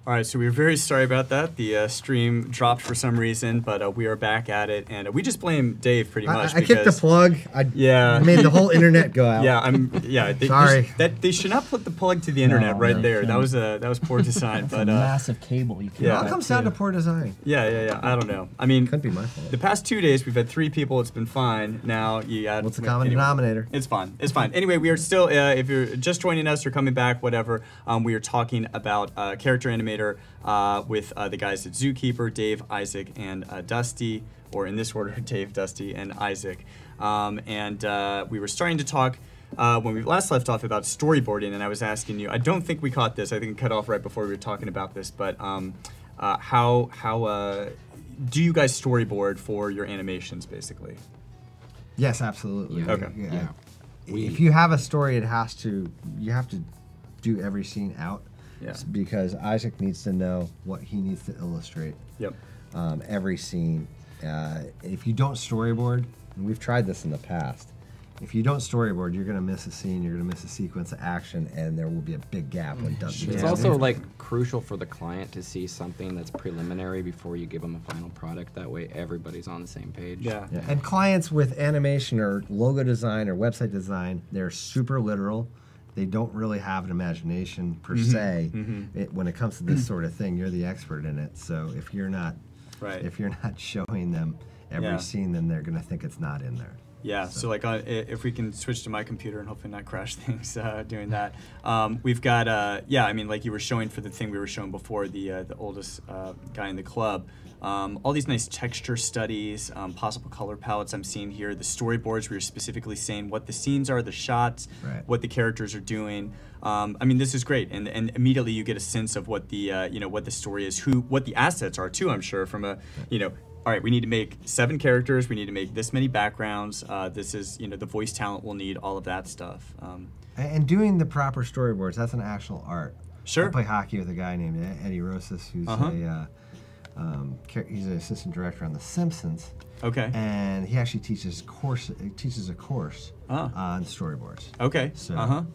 All right, so we were very sorry about that. The stream dropped for some reason, but we are back at it, and we just blame Dave pretty much. I kicked the plug. I made the whole internet go out. Yeah, Sorry. They should not put the plug to the internet there. That was poor design. But a massive cable. You can. It all comes down to poor design. Yeah. I don't know. I mean, couldn't be my fault. The past 2 days we've had 3 people. It's been fine. Now you add. What's the common denominator? It's fine. It's fine. Anyway, we are still. If you're just joining us or coming back, whatever, we are talking about Character Animator. With the guys at Zookeeper, Dave, Isaac, and Dusty, or in this order, Dave, Dusty, and Isaac. We were starting to talk when we last left off about storyboarding, and I was asking you, I don't think we caught this, I think it cut off right before we were talking about this, but how do you guys storyboard for your animations, basically? Yes, absolutely. Yeah. Okay. Yeah. If you have a story, you have to do every scene out. Yeah. Because Isaac needs to know what he needs to illustrate. Yep. Every scene. If you don't storyboard, and we've tried this in the past, if you don't storyboard, you're going to miss a scene, you're going to miss a sequence of action, and there will be a big gap when done. It's also like crucial for the client to see something that's preliminary before you give them a final product. That way everybody's on the same page. Yeah. And clients with animation or logo design or website design, they're super literal. They don't really have an imagination per se. When it comes to this sort of thing, you're the expert in it. So if you're not, showing them every scene, then they're going to think it's not in there. Yeah. So like, if we can switch to my computer and hopefully not crash things doing that, we've got I mean, like you were showing for the thing we were showing before, the oldest guy in the club. All these nice texture studies, possible color palettes I'm seeing here, the storyboards where you're specifically saying what the scenes are, the shots, what the characters are doing. I mean, this is great, and immediately you get a sense of what the what the story is, what the assets are too. I'm sure from a all right, we need to make 7 characters, we need to make this many backgrounds. This is the voice talent we'll need, all of that stuff. And doing the proper storyboards, that's an actual art. Sure. I play hockey with a guy named Eddie Rosas, who's he's an assistant director on The Simpsons. Okay. And he actually teaches a course on storyboards. Okay. So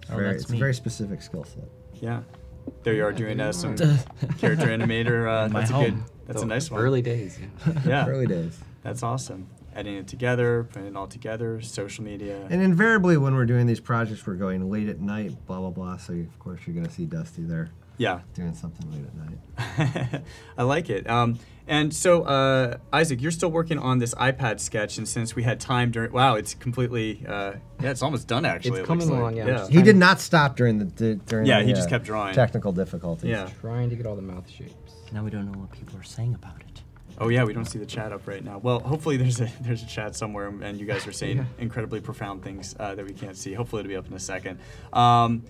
it's a very specific skill set. Yeah. There you are doing some Character Animator. That's a nice one. Early days. Yeah. Early days. That's awesome. Editing it together, putting it all together, social media. And invariably when we're doing these projects, we're going late at night, blah, blah, blah. So, of course, you're going to see Dusty there. Yeah. Doing something late at night. I like it. And so, Isaac, you're still working on this iPad sketch, and since we had time during, wow, it's completely, it's almost done actually. It's coming along, yeah. He did not stop during the he just kept drawing. Technical difficulties. Yeah. Trying to get all the mouth shapes. Now we don't know what people are saying about it. Oh yeah, we don't see the chat up right now. Well, hopefully there's a chat somewhere, and you guys are saying incredibly profound things that we can't see. Hopefully it'll be up in a second. I mean,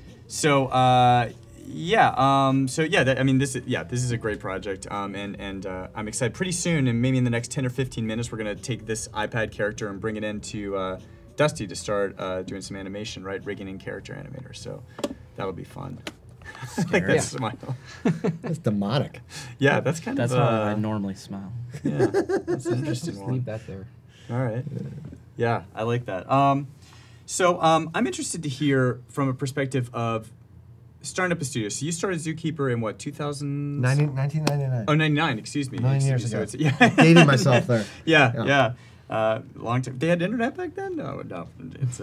this is a great project, and I'm excited. Pretty soon, and maybe in the next 10 or 15 minutes, we're gonna take this iPad character and bring it into Dusty to start doing some animation, right? Rigging in Character Animator. So that'll be fun. I like that smile. That's demonic. Yeah, that's kind of. That's how I normally smile. Yeah, that's an interesting one. Leave that there. All right. Yeah, I like that. I'm interested to hear from a perspective of starting up a studio. So you started Zookeeper in what, 1999. Oh, 99, excuse me. 9 years ago. So Dating myself there. Yeah. Long time. They had internet back then? No. It's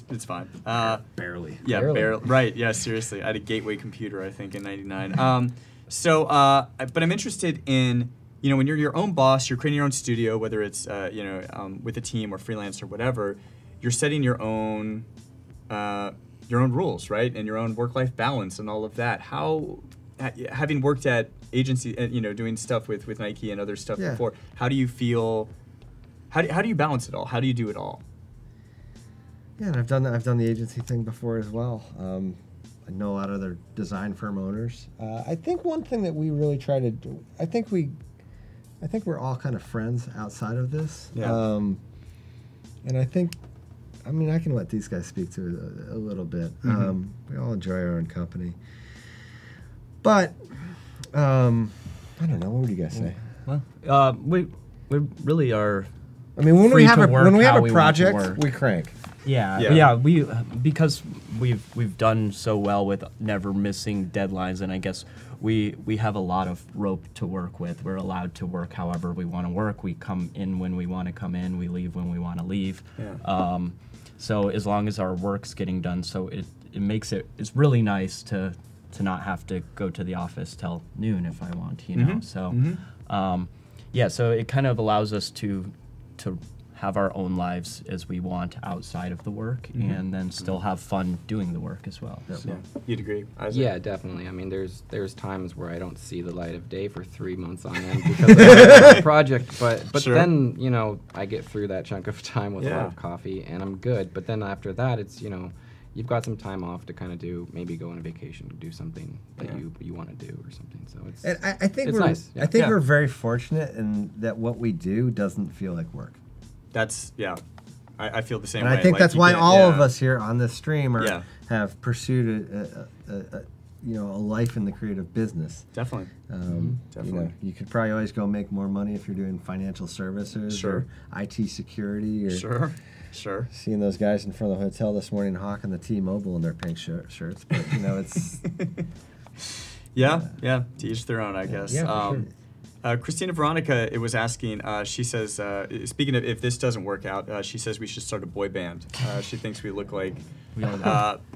it's fine. Barely. Yeah, barely. Right. Yeah, seriously. I had a gateway computer, I think, in 99. But I'm interested in, when you're your own boss, you're creating your own studio, whether it's with a team or freelance or whatever, you're setting your own rules, right? And your own work-life balance and all of that. How, having worked at agency, doing stuff with Nike and other stuff before, how do you feel? How do you balance it all? How do you do it all? Yeah, and I've done the agency thing before as well. I know a lot of other design firm owners. I think one thing that we really try to do, I think we're all kind of friends outside of this. Yeah. And I think, I can let these guys speak to it a little bit. We all enjoy our own company. But, I don't know, what would you guys say? Well, we really are. When we have a we project, we crank. Yeah. We because we've done so well with never missing deadlines, and I guess we have a lot of rope to work with. We're allowed to work however we want to work. We come in when we want to come in. We leave when we want to leave. Yeah. So as long as our work's getting done, so it makes it's really nice to not have to go to the office till noon if I want, you know. So yeah, so it kind of allows us to have our own lives as we want outside of the work, and then still have fun doing the work as well. Yeah. You'd agree, Isaac? Yeah, definitely. I mean, there's times where I don't see the light of day for 3 months on end because of the project, but Sure. then, you know, I get through that chunk of time with a lot Yeah. of coffee, and I'm good. But then after that, it's, you know, you've got some time off to kind of maybe go on a vacation, do something that you want to do or something. So it's And I think it's we're nice. I think Yeah. we're very fortunate in that what we do doesn't feel like work. That's, I feel the same And way. I think like, that's you why can't- all of us here on this stream Yeah. have pursued a life in the creative business. Definitely. You know, Definitely. you could probably always go make more money if you're doing financial services Sure. or IT security or Sure. seeing those guys in front of the hotel this morning hawking the T-Mobile in their pink shirts. But, you know, it's... Yeah, to each their own, I guess. Yeah, for sure. Christina Veronica was asking, she says, speaking of if this doesn't work out, she says we should start a boy band. She thinks we look like,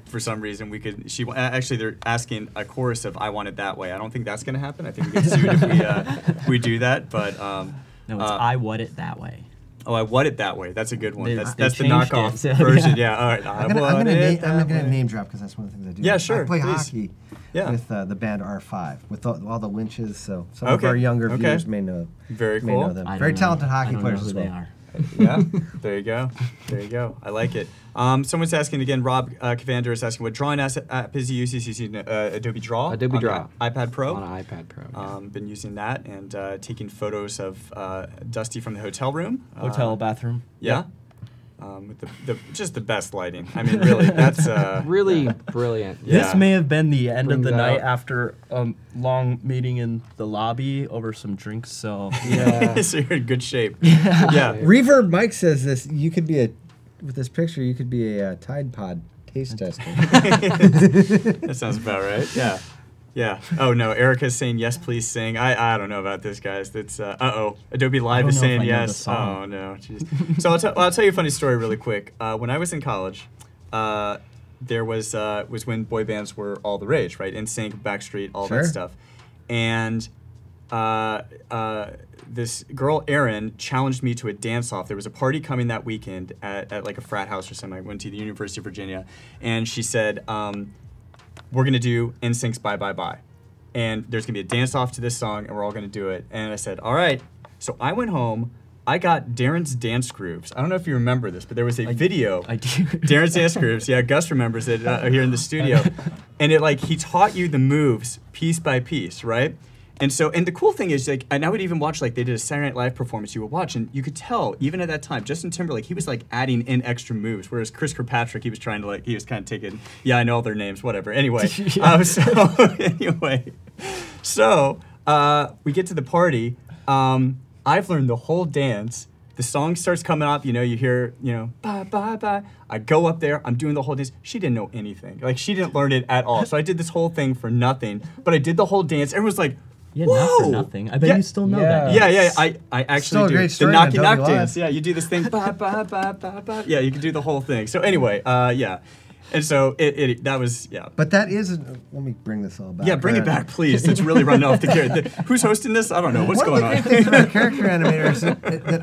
for some reason, we could, actually they're asking a chorus of I Want It That Way. I don't think that's going to happen. I think we get sued if we do that, but... No, it's I Want It That Way. Oh, I Want It That Way. That's a good one. They That's the changed knockoff it, so, version. Yeah, all right. I'm gonna name drop because that's one of the things I do. Yeah, sure, I play please. hockey Yeah. with the band R5 with all the winches. So some of Okay, our younger okay. viewers may know. Very may cool. know them. I don't Very know. talented hockey I don't players know who as they well. are. Yeah, there you go. There you go. I like it. Someone's asking again, Rob Cavander is asking what drawing app is he using? He's using Adobe Draw. Adobe on Draw. the iPad Pro. on an iPad Pro. Yeah. Been using that and taking photos of Dusty from the hotel room. Hotel bathroom. Yeah. With the just the best lighting. I mean, really, that's Really brilliant. Yeah. This may have been the end of Brings the night out- after a long meeting in the lobby over some drinks. So Yeah. so you're in good shape. Yeah. Reverb Mike says this. You could be with this picture. You could be a Tide Pod taste tester. That sounds about right. Yeah. Yeah. Oh no, Erica's saying yes, please sing. I don't know about this, guys. That's Adobe Live is don't know if saying I know the yes. song. Oh no, jeez. So I'll tell you a funny story really quick. When I was in college, there was when boy bands were all the rage, right? NSYNC, Backstreet, all Sure. that stuff, and this girl Erin challenged me to a dance-off. There was a party coming that weekend at like a frat house or something. I went to the University of Virginia, and she said, we're going to do NSYNC's Bye Bye Bye. And there's going to be a dance-off to this song, and we're all going to do it. And I said, all right. So I went home. I got Darren's Dance Grooves. I don't know if you remember this, but there was a video. I do. Darren's Dance Grooves. Yeah, Gus remembers it here in the studio. And he taught you the moves piece by piece, right? And the cool thing is, and I would even watch, they did a Saturday Night Live performance you would watch, and you could tell, even at that time, Justin Timberlake, he was, adding in extra moves, whereas Chris Kirkpatrick, he was trying to, he was kind of taking, yeah, I know all their names, whatever. Anyway, so we get to the party. I've learned the whole dance. The song starts coming up, you hear, bye, bye, bye. I go up there, I'm doing the whole dance. She didn't know anything. She didn't learn it at all. So I did this whole thing for nothing, but I did the whole dance. Everyone's like, Yeah, whoa! not for nothing. I bet Yeah. you still know Yeah. that. Yeah, dance. I actually Still a do great the story on knocky Adobe knock Live. dance. Yeah, you do this thing. Ba, ba, ba, ba, ba. Yeah, you can do the whole thing. So anyway, yeah, and so that was But that is. Let me bring this all back. yeah. Bring it back, please. It's really running off the gear. Who's hosting this? I don't know. What's One going of the on? great things about Character Animators that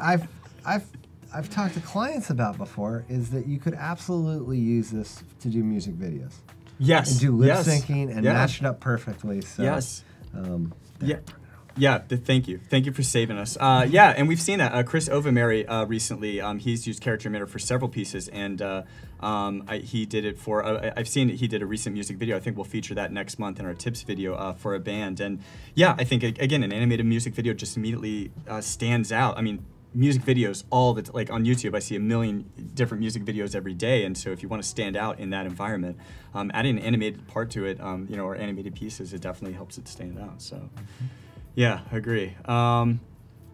I've talked to clients about before is that you could absolutely use this to do music videos Yes. and do lip yes. syncing and Yeah. match it up perfectly. So, Yes. there. Yeah. Yeah, thank you. Thank you for saving us. Yeah, and we've seen that. Chris Ovamary recently, he's used Character Animator for several pieces, and he did it for, I've seen he did a recent music video. I think we'll feature that next month in our tips video for a band. And yeah, I think, again, an animated music video just immediately stands out. I mean, music videos, on YouTube, I see a million different music videos every day, and so if you want to stand out in that environment, adding an animated part to it, or animated pieces, it definitely helps it stand out, so... Yeah, I agree.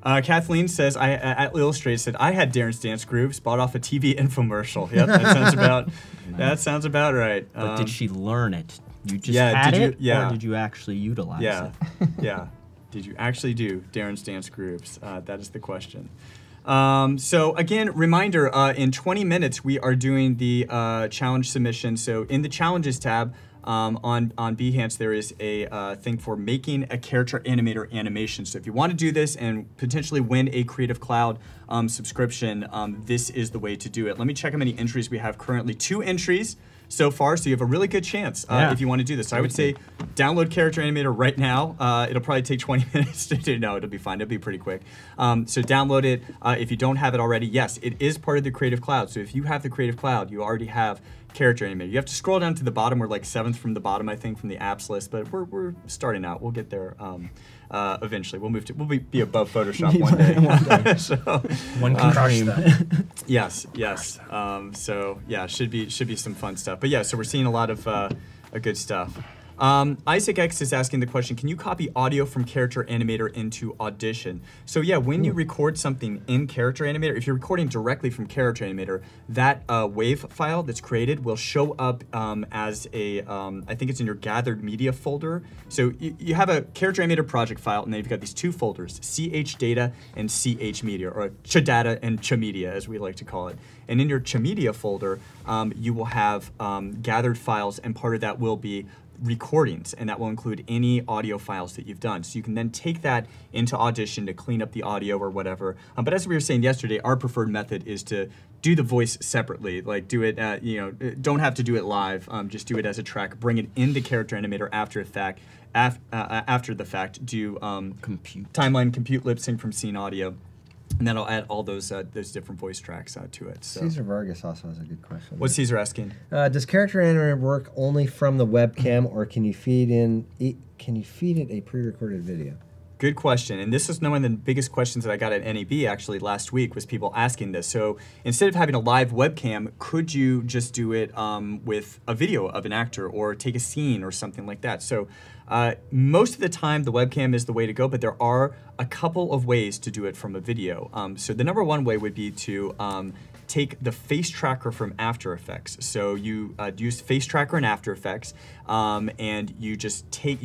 Kathleen says, at Illustrator said, I had Darren's dance grooves, bought off a TV infomercial. Yep, that sounds about that sounds about right. But did she learn it? You just yeah, had did you, it, yeah. or did you actually utilize yeah, it? yeah. Did you actually do Darren's dance grooves? That is the question. So again, reminder, in 20 minutes we are doing the challenge submission. So in the challenges tab on Behance, there is a thing for making a character animator animation. So if you want to do this and potentially win a Creative Cloud subscription, this is the way to do it. Let me check how many entries we have currently. 2 entries so far, so you have a really good chance if you want to do this. So I would say download Character Animator right now. It'll probably take 20 minutes to do. No, it'll be fine. It'll be pretty quick. So download it. If you don't have it already, yes, it is part of the Creative Cloud. So if you have the Creative Cloud, you already have Character Animator. You have to scroll down to the bottom. We're like 7th from the bottom, I think, from the apps list, but we're starting out. We'll get there eventually. We'll be above Photoshop one day. So, One can dream. yes. So yeah, should be some fun stuff. But yeah, so we're seeing a lot of good stuff. Isaac X is asking the question, can you copy audio from Character Animator into Audition? So yeah, when you record something in Character Animator, if you're recording directly from Character Animator, that WAV file that's created will show up as a, I think it's in your gathered media folder. So you have a Character Animator project file, and then you've got these 2 folders, CH data and CH media, or ch data and ch media, as we like to call it. And in your ch media folder, you will have gathered files, and part of that will be recordings, and that will include any audio files that you've done. So you can then take that into Audition to clean up the audio or whatever. But as we were saying yesterday, our preferred method is to do the voice separately. Like do it, don't have to do it live. Just do it as a track. Bring it into Character Animator after the fact. Do timeline compute lip sync from scene audio. And that'll add all those different voice tracks to it. So. Caesar Vargas also has a good question. What's Caesar asking? Does Character Animator work only from the webcam, or can you feed it a pre-recorded video? Good question, and this is one of the biggest questions that I got at NAB actually last week, was people asking this. So instead of having a live webcam, could you just do it with a video of an actor, or take a scene or something like that? So most of the time the webcam is the way to go, but there are a couple of ways to do it from a video. So the number one way would be to take the face tracker from After Effects. So you use face tracker in After Effects, and you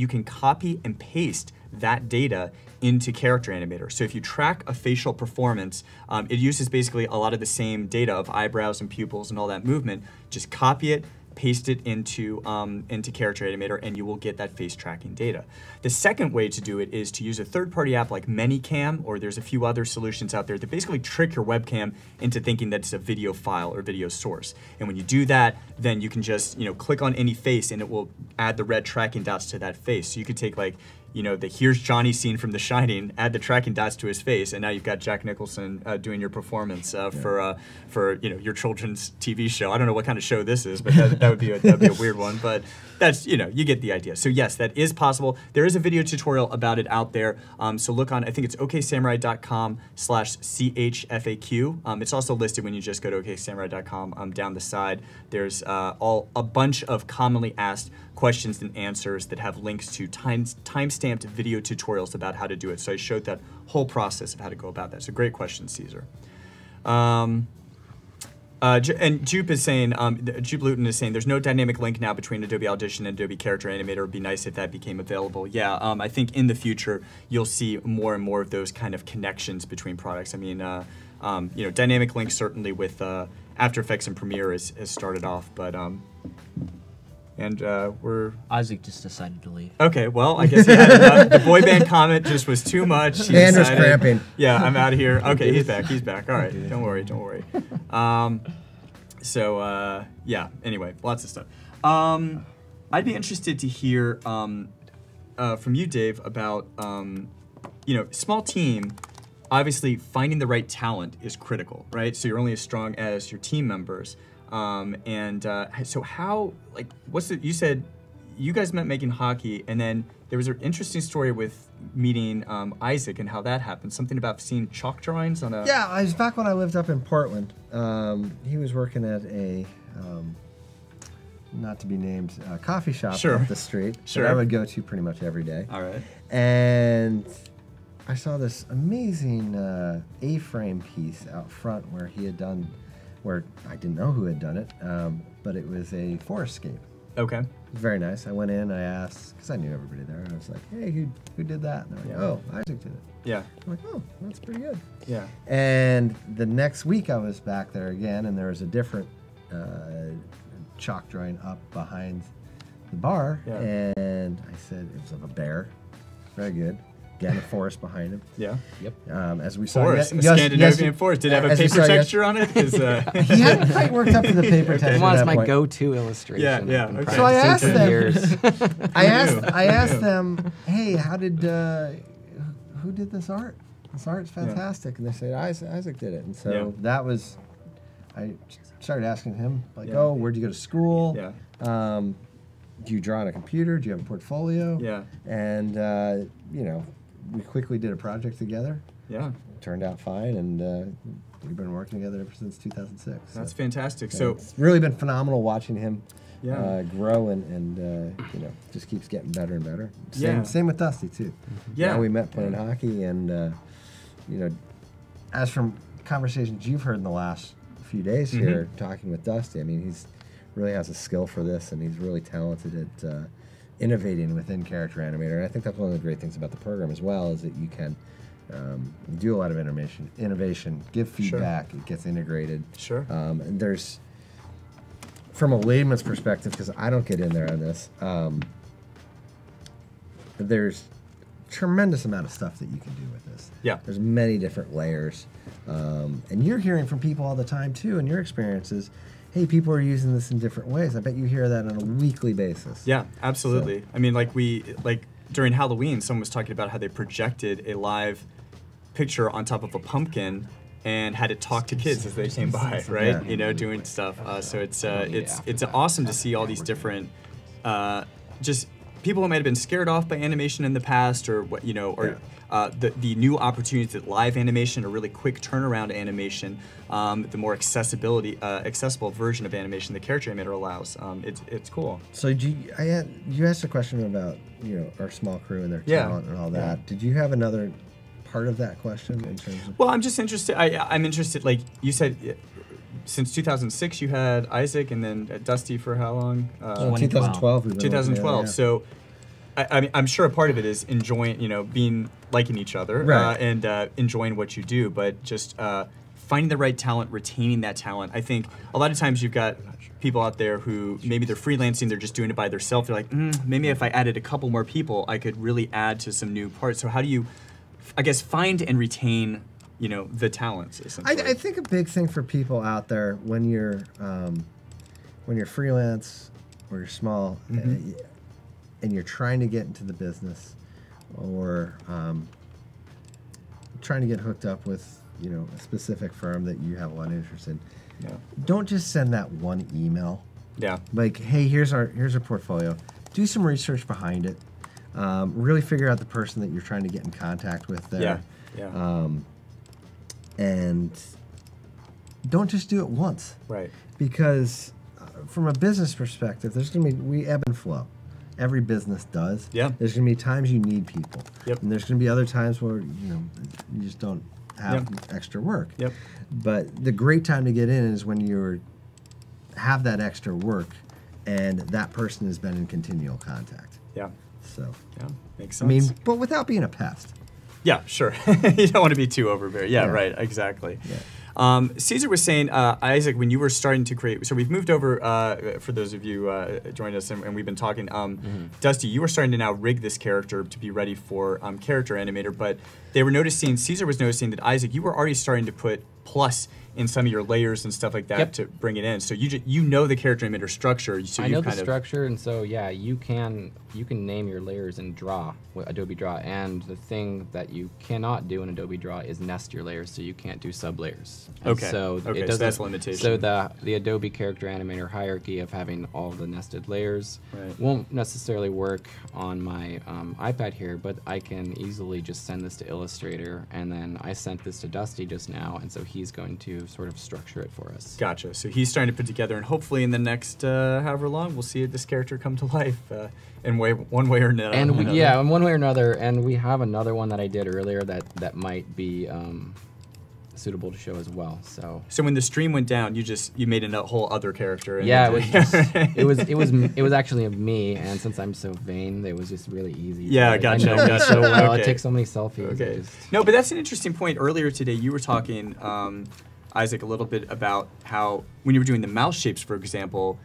can copy and paste that data into Character Animator. So if you track a facial performance, it uses basically a lot of the same data of eyebrows and pupils and all that movement. Just copy it, paste it into Character Animator, and you will get that face tracking data. The second way to do it is to use a third-party app like ManyCam, or there's a few other solutions out there that basically trick your webcam into thinking that it's a video file or video source. And when you do that, then you can just click on any face, and it will add the red tracking dots to that face. So you could take like the Here's Johnny scene from The Shining, add the tracking dots to his face, and now you've got Jack Nicholson doing your performance for your children's TV show. I don't know what kind of show this is, but that would be a weird one. But that's you get the idea. So yes, that is possible. There is a video tutorial about it out there. So look on, I think it's oksamurai.com/chfaq. It's also listed when you just go to oksamurai.com. Down the side, there's a bunch of commonly asked questions and answers that have links to time-stamped video tutorials about how to do it. So I showed that whole process of how to go about that. So great question, Caesar. And Jupe is saying, Jupe Luton is saying, there's no dynamic link now between Adobe Audition and Adobe Character Animator. It would be nice if that became available. Yeah, I think in the future you'll see more and more of those kind of connections between products. I mean, dynamic links certainly with After Effects and Premiere has started off, but Isaac just decided to leave. Okay, well, I guess he had enough. The boy band comment just was too much. Andrew's cramping. Yeah, I'm out of here. Okay, he's back. He's back. All right, don't worry. Yeah. Anyway, lots of stuff. I'd be interested to hear from you, Dave, about small team. Obviously, finding the right talent is critical, right? So you're only as strong as your team members. So how, you said you guys met making hockey, and then there was an interesting story with meeting Isaac and how that happened. Something about seeing chalk drawings on a... Yeah, I was back when I lived up in Portland. He was working at a, not to be named, coffee shop up the street. Sure. That I would go to pretty much every day. All right. And I saw this amazing A-frame piece out front where he had done, where I didn't know who had done it, but it was a forestscape. Okay. Very nice. I went in, I asked, because I knew everybody there, and I was like, hey, who did that? And they're like, oh, Isaac did it. Yeah. I'm like, oh, that's pretty good. Yeah. And the next week I was back there again, and there was a different chalk drawing up behind the bar, and I said it was of a bear. Very good. Again, a forest behind him. Yeah. Yep. As we saw, Forest, a Scandinavian forest. Did it have a paper texture on it? He hadn't quite worked up to the paper texture. Come on, at it's that my point. go-to illustration. Yeah, I've been okay. So I asked practicing for them. years. I asked them, hey, how did who did this art? This art's fantastic, and they said Isaac did it, and so that was. I started asking him like, oh, where'd you go to school? Yeah. Do you draw on a computer? Do you have a portfolio? Yeah. And you know, we quickly did a project together. Yeah. Turned out fine, and we've been working together ever since 2006. That's so, fantastic. So it's really been phenomenal watching him grow and you know, just keeps getting better and better. Same with Dusty too. Yeah. We met playing hockey, and you know, as from conversations you've heard in the last few days here talking with Dusty, I mean, he's really has a skill for this, and he's really talented at innovating within Character Animator. And I think that's one of the great things about the program as well, is that you can do a lot of innovation, give feedback, it gets integrated. Sure. And there's, from a layman's perspective, because I don't get in there on this, there's tremendous amount of stuff that you can do with this. Yeah. There's many different layers. And you're hearing from people all the time, too, in your experiences, hey, people are using this in different ways. I bet you hear that on a weekly basis. Yeah, absolutely. I mean, like during Halloween, someone was talking about how they projected a live picture on top of a pumpkin and had it talk to kids as they came by, right? Yeah. You know, doing stuff. So it's awesome to see all these different just people who might have been scared off by animation in the past, or what, you know, or the new opportunities that live animation, a really quick turnaround animation, the more accessible version of animation the Character Animator allows. It's cool. So you asked a question about, you know, our small crew and their talent and all that. Did you have another part of that question in terms of? Well, I'm just interested. I'm interested. Like you said, since 2006 you had Isaac, and then Dusty for how long? 2012. 2012. So, I mean, I'm sure a part of it is enjoying, you know, liking each other, right. And enjoying what you do, but just finding the right talent, retaining that talent. I think a lot of times you've got people out there who maybe they're freelancing, they're just doing it by themselves. They're like, maybe if I added a couple more people, I could really add to some new parts. So how do you, I guess, find and retain, you know, the talents? I think a big thing for people out there when you're freelance or you're small and you're trying to get into the business, or trying to get hooked up with, you know, a specific firm that you have a lot of interest in. Yeah. Don't just send that one email. Yeah. Like, hey, here's our portfolio. Do some research behind it. Really figure out the person that you're trying to get in contact with there. Yeah. And don't just do it once. Right. Because from a business perspective, there's going to be, we ebb and flow. Every business does. Yeah. There's going to be times you need people. Yep. And there's going to be other times where, you know, you just don't have extra work. Yep. But the great time to get in is when you have that extra work and that person has been in continual contact. Yeah. So. Yeah. Makes sense. I mean, but without being a pest. Yeah, sure. You don't want to be too overbearing. Yeah, right. Exactly. Yeah. Caesar was saying, Isaac, when you were starting to create, so we've moved over, for those of you joined us and we've been talking, Dusty, you were starting to now rig this character to be ready for Character Animator, but they were noticing, Caesar was noticing that, Isaac, you were already starting to put plus in some of your layers and stuff like that to bring it in. So you know the Character Animator structure. So I know the structure, and so yeah, you can name your layers in Draw, Adobe Draw, and the thing that you cannot do in Adobe Draw is nest your layers, so you can't do sub layers. Okay. So it does, so that's a limitation. So the Adobe Character Animator hierarchy of having all the nested layers won't necessarily work on my iPad here, but I can easily just send this to Illustrator Illustrator, and then I sent this to Dusty just now, and so he's going to sort of structure it for us. Gotcha. So he's starting to put together, and hopefully in the next however long, we'll see this character come to life in one way or another. And in one way or another. And we have another one that I did earlier that might be suitable to show as well. So when the stream went down, you made a whole other character. And yeah, it was actually me, and since I'm so vain, it was just really easy. Yeah, gotcha. I know gotcha. so well. Okay. I take so many selfies. Okay. No, but that's an interesting point. Earlier today, you were talking, Isaac, a little bit about how when you were doing the mouth shapes, for example,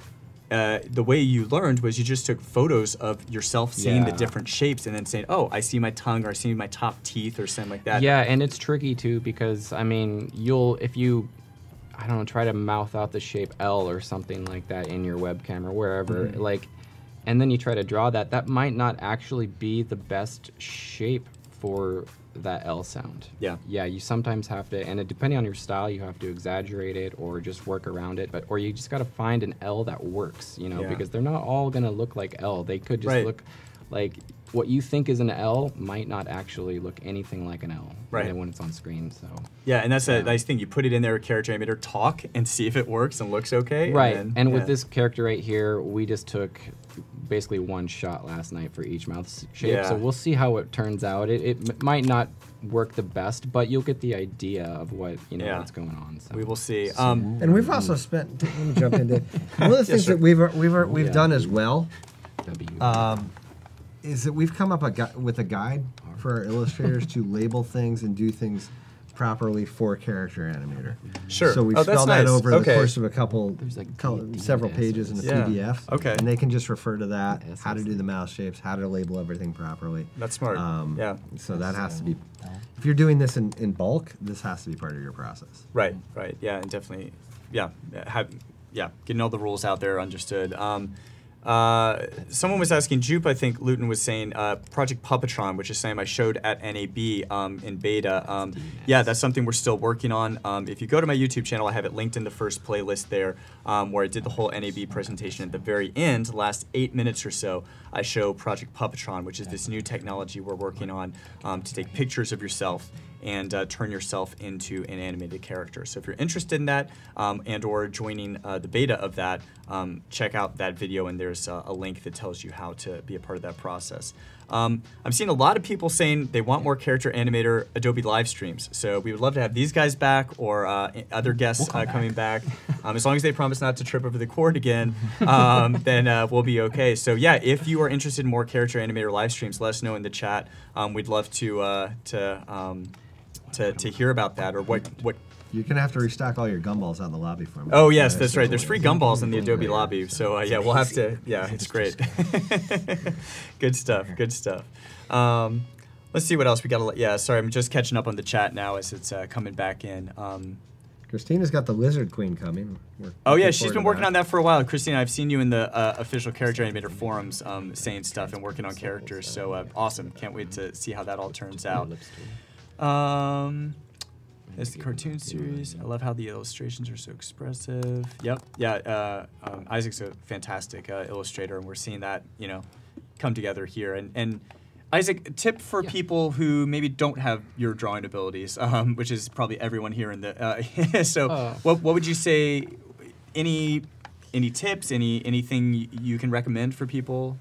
the way you learned was you just took photos of yourself seeing the different shapes and then saying, oh, I see my tongue or I see my top teeth or something like that. Yeah, and it's tricky too because, I mean, if you, I don't know, try to mouth out the shape L or something like that in your webcam or wherever, like, and then you try to draw that might not actually be the best shape for that L sound. Yeah. Yeah, you sometimes have to, and depending on your style, you have to exaggerate it or just work around it, or you just got to find an L that works, because they're not all going to look like L. They could just look like what you think is an L might not actually look anything like an L when it's on screen. So yeah, and that's a nice thing. You put it in there, Character Animator, talk, and see if it works and looks okay. Right, and with this character right here, we just took basically one shot last night for each mouth shape, so we'll see how it turns out. It might not work the best, but you'll get the idea of what what's going on. So. We will see. And we've also spent. Let me jump into one of the things that we've done as well. Is that we've come up with a guide for our illustrators to label things and do things properly for Character Animator. Sure. So we've spelled that over the course of a couple, several pages in the PDF. Okay. And they can just refer to that, how to do the mouse shapes, how to label everything properly. That's smart. Yeah. So that has to be, if you're doing this in bulk, this has to be part of your process. Right. Yeah, and definitely, getting all the rules out there understood. Someone was asking, Jupe, I think Luton was saying, Project Puppetron, which is something I showed at NAB in beta. Yeah, that's something we're still working on. If you go to my YouTube channel, I have it linked in the first playlist there, where I did the whole NAB presentation. At the very end, the last 8 minutes or so, I show Project Puppetron, which is this new technology we're working on to take pictures of yourself and turn yourself into an animated character. So if you're interested in that and or joining the beta of that, check out that video, and there's a link that tells you how to be a part of that process. I'm seeing a lot of people saying they want more Character Animator Adobe live streams. So we would love to have these guys back or other guests coming back. As long as they promise not to trip over the cord again, then we'll be okay. So yeah, if you are interested in more Character Animator live streams, let us know in the chat. We'd love to hear about that, or what. You're going to have to restock all your gumballs out in the lobby for me. Oh, yes, that's right. There's free gumballs in the Adobe lobby. So, yeah, we'll have to. Yeah, it's great. Good stuff. Let's see what else we got. Yeah, sorry, I'm just catching up on the chat now as it's coming back in. Christina's got the Lizard Queen coming. Oh, yeah, she's been working on that for a while. Christina, I've seen you in the official Character Animator forums saying stuff and working on characters. So, awesome. Can't wait to see how that all turns out. It's the cartoon series. I love how the illustrations are so expressive. Yep. Yeah. Isaac's a fantastic illustrator, and we're seeing that come together here. And Isaac, a tip for people who maybe don't have your drawing abilities, which is probably everyone here in the. So, what would you say? Any tips? Anything you can recommend for people?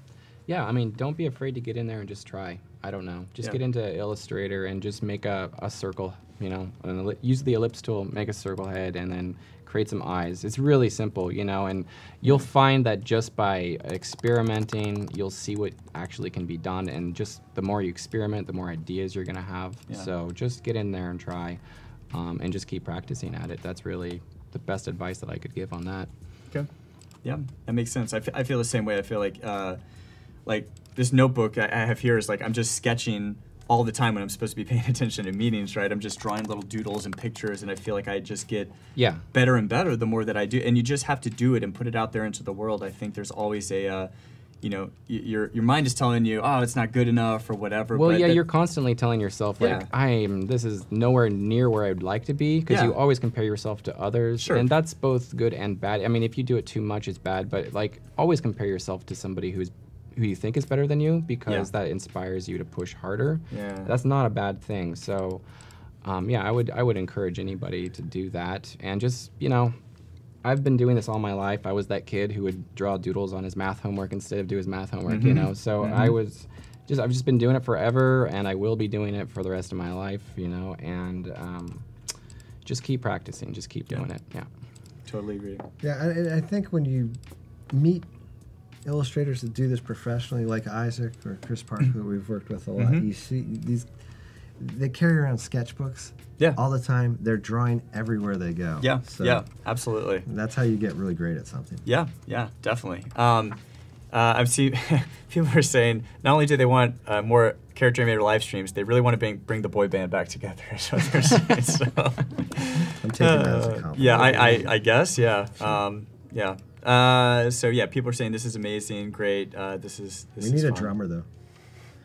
Yeah, I mean, don't be afraid to get in there and just try. I don't know. Just get into Illustrator and just make a circle, and use the ellipse tool, make a circle head, and then create some eyes. It's really simple, and you'll find that just by experimenting, you'll see what actually can be done, and just the more you experiment, the more ideas you're going to have. Yeah. So just get in there and try, and just keep practicing at it. That's really the best advice that I could give on that. Okay. Yeah, that makes sense. I feel the same way. I feel like this notebook I have here is like I'm just sketching all the time when I'm supposed to be paying attention to meetings, right? I'm just drawing little doodles and pictures, and I feel like I just get better and better the more that I do. And you just have to do it and put it out there into the world. I think there's always a, your mind is telling you, oh, it's not good enough or whatever. Well, yeah, you're constantly telling yourself, like, this is nowhere near where I'd like to be, because you always compare yourself to others. Sure. And that's both good and bad. I mean, if you do it too much, it's bad, but like always compare yourself to somebody who's who you think is better than you, because that inspires you to push harder. Yeah. That's not a bad thing. So, yeah, I would encourage anybody to do that, and just, you know, I've been doing this all my life. I was that kid who would draw doodles on his math homework instead of do his math homework, you know. So I've just been doing it forever, and I will be doing it for the rest of my life, you know. And just keep practicing, just keep doing it. Yeah. Totally agree. Yeah, I think when you meet illustrators that do this professionally, like Isaac or Chris Parker, who we've worked with a lot, you see these. They carry around sketchbooks all the time. They're drawing everywhere they go. Yeah, so yeah, absolutely. That's how you get really great at something. Yeah, yeah, definitely. I've seen people are saying not only do they want more Character Animator live streams, they really want to bring the boy band back together. Is what they're saying. So, I'm taking that as a compliment. yeah, I guess, yeah. So yeah, people are saying this is amazing, great. This is we need a fun. drummer though.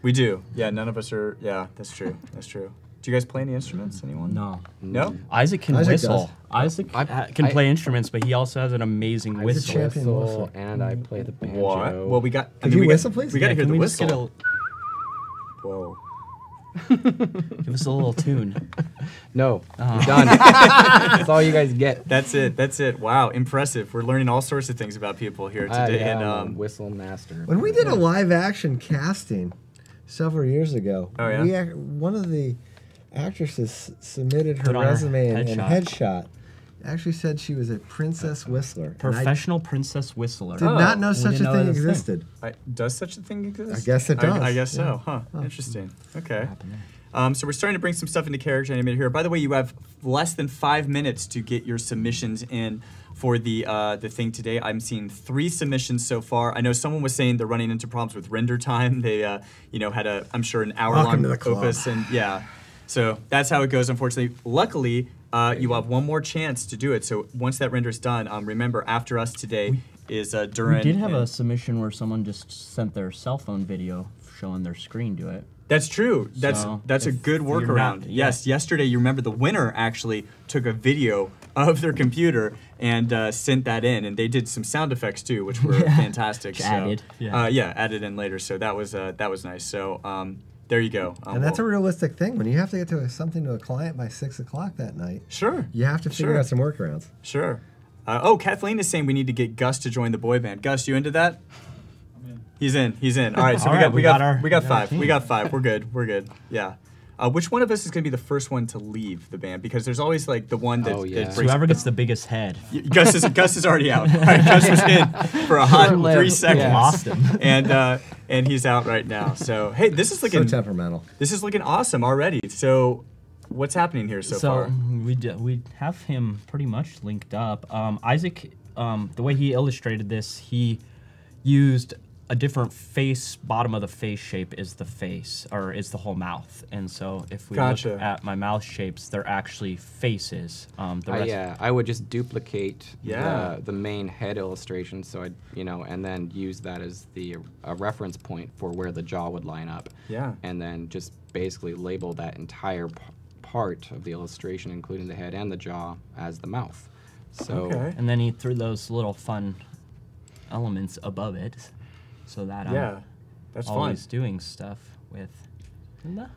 We do. Yeah, none of us are. Yeah, that's true. That's true. Do you guys play any instruments? Anyone? No. No? Isaac can Isaac whistle. does. Isaac can play instruments, but he also has an amazing He's a whistle. champion whistler. And I play the banjo. What? Well, we got. Could you whistle, please? We got to hear can the we just whistle. get Whoa. give us a little tune? No, you're done. That's all you guys get. That's it. That's it. Wow, impressive. We're learning all sorts of things about people here today. I am a And whistle master. When we did a live action casting several years ago, Oh, yeah? one of the actresses submitted her Put on her resume and headshot. headshot. Actually said she was a princess whistler. And Professional princess whistler. I did not know We such didn't a know thing that was a thing. existed. does such a thing exist? I guess it does. I guess so. Yeah. Huh. Interesting. Okay. So we're starting to bring some stuff into Character Animator here. By the way, you have less than 5 minutes to get your submissions in for the thing today. I'm seeing 3 submissions so far. I know someone was saying they're running into problems with render time. They had I'm sure an hour-long Welcome to the club. opus, and yeah. So that's how it goes, unfortunately. Luckily, you have one more chance to do it. So once that render's done, remember, after us today is Duran. We did have a submission where someone just sent their cell phone video showing their screen to it. That's true. That's So, a if good you're workaround. not- Yes, yesterday you remember the winner actually took a video of their computer and sent that in, and they did some sound effects too, which were fantastic. Which added, added in later. So that was nice. So there you go. And that's a realistic thing. When you have to get to something to a client by 6 o'clock that night, sure. you have to figure out some workarounds. Sure. Kathleen is saying we need to get Gus to join the boy band. Gus, you into that? He's in. All right, so All right, we got 5. team. We got 5. We're good. Yeah. Which one of us is going to be the first one to leave the band? Because there's always like the one that, Oh, yeah. that breaks. Whoever gets the biggest head. Gus is already out. All right, Gus was in for a hot Short-lived. 3 seconds. Yeah. Lost him. And he's out right now. So hey, this is looking So temperamental. awesome already. So what's happening here so far? we have him pretty much linked up. Isaac, the way he illustrated this, he used a different face, bottom of the face shape is the face, or is the whole mouth. And so if we Gotcha. look at my mouth shapes, they're actually faces. The rest Yeah, I would just duplicate Yeah. the main head illustration, so and then use that as a reference point for where the jaw would line up. Yeah. And then just basically label that entire part of the illustration, including the head and the jaw, as the mouth. So Okay. And then he threw those little fun elements above it, so that I'm Yeah, that's fun. always doing stuff with.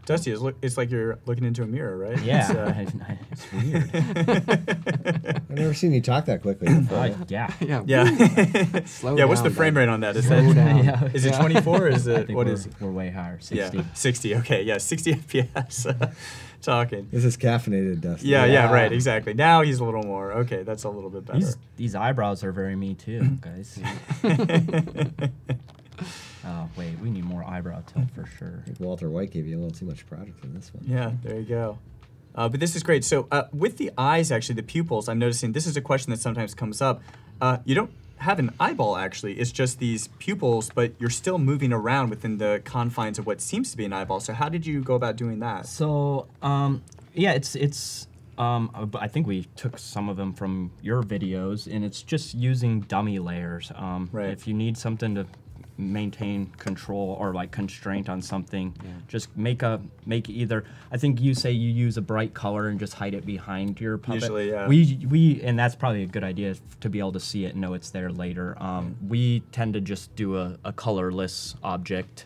Dusty, it's like you're looking into a mirror, right? Yeah, it's weird. I've never seen you talk that quickly before. Yeah. yeah, Yeah. Slow Yeah. What's the down, frame Doug. rate on that? Is Slow that down. Yeah. is it 24 or is I it think what we're, is it? we're way higher, 60. Yeah, 60. Okay, yeah, 60 FPS. Talking. This is caffeinated, Dusty. Yeah, right, exactly. Now he's a little more. Okay, that's a little bit better. These eyebrows are very me too, guys. Oh wait, we need more eyebrow tilt for sure. I think Walter White gave you a little too much product in this one. Yeah, there you go. But this is great. So with the eyes, actually, the pupils, I'm noticing this is a question that sometimes comes up. You don't have an eyeball, actually. It's just these pupils, but you're still moving around within the confines of what seems to be an eyeball. So how did you go about doing that? So yeah, it's I think we took some of them from your videos, and it's just using dummy layers. Right. If you need something to maintain control or like constraint on something, just make either. I think you say you use a bright color and just hide it behind your puppet. Usually, yeah. We and that's probably a good idea to be able to see it and know it's there later. We tend to just do a colorless object.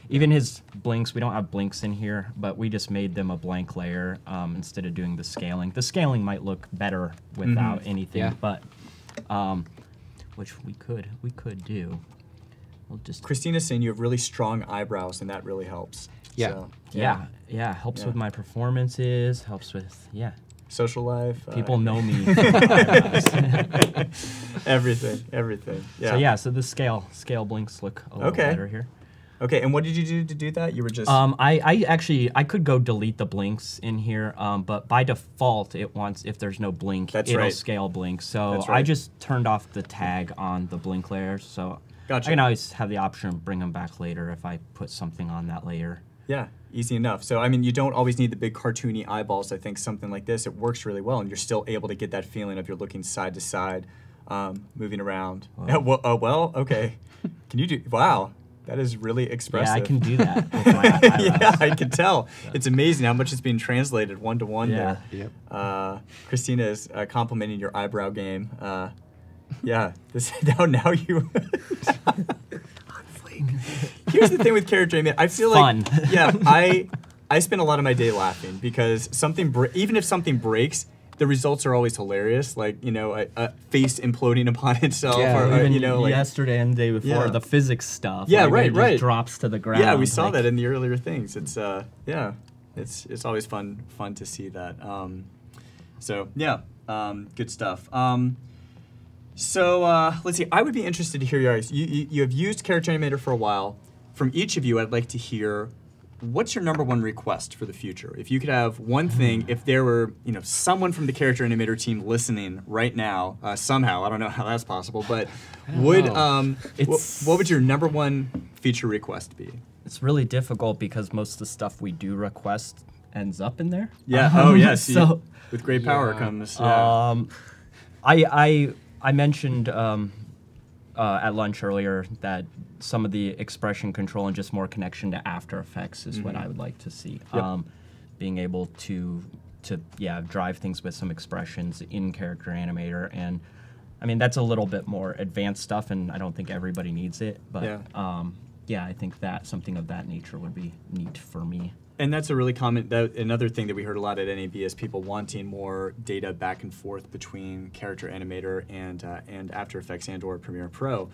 Even his blinks, we don't have blinks in here, but we just made them a blank layer instead of doing the scaling. The scaling might look better without anything, but which we could do. We'll just Christina's saying you have really strong eyebrows, and that really helps. Yeah. So, helps with my performances, helps with social life. people know me. everything. Yeah. So the scale blinks look a little better here. Okay, and what did you do to do that? You were just I could go delete the blinks in here, but by default it wants, if there's no blink, it'll scale blink. So I just turned off the tag on the blink layers, so Gotcha. I can always have the option of bring them back later if I put something on that layer. Yeah, easy enough. So I mean, you don't always need the big cartoony eyeballs. I think something like this, it works really well, and you're still able to get that feeling of you're looking side to side, moving around. Well, okay. Can you do? Wow. That is really expressive. Yeah, I can do that with my eyebrows. Yeah, I can tell. It's amazing how much it's being translated one-to-one Yeah. there. Yep. Christina is complimenting your eyebrow game. Yeah, now you... Here's the thing with Character Animator. I feel like... Fun. Yeah, I spend a lot of my day laughing because even if something breaks, the results are always hilarious, like, a face imploding upon itself, or yesterday and the day before, the physics stuff. Yeah, like, right. Just drops to the ground. Yeah, we saw that in the earlier things. It's it's always fun to see that. Good stuff. Let's see. I would be interested to hear your guys. You have used Character Animator for a while. From each of you, I'd like to hear, what's your #1 request for the future? If you could have one thing, if there were, someone from the Character Animator team listening right now, somehow, I don't know how that's possible, but what would your #1 feature request be? It's really difficult because most of the stuff we do request ends up in there. Yeah. Yes. So with great power comes. Yeah. I mentioned at lunch earlier that some of the expression control and just more connection to After Effects is what I would like to see. Yep. Being able to drive things with some expressions in Character Animator, and I mean that's a little bit more advanced stuff, and I don't think everybody needs it, but I think that something of that nature would be neat for me. And that's a really common, another thing that we heard a lot at NAB is people wanting more data back and forth between Character Animator and After Effects and/or Premiere Pro.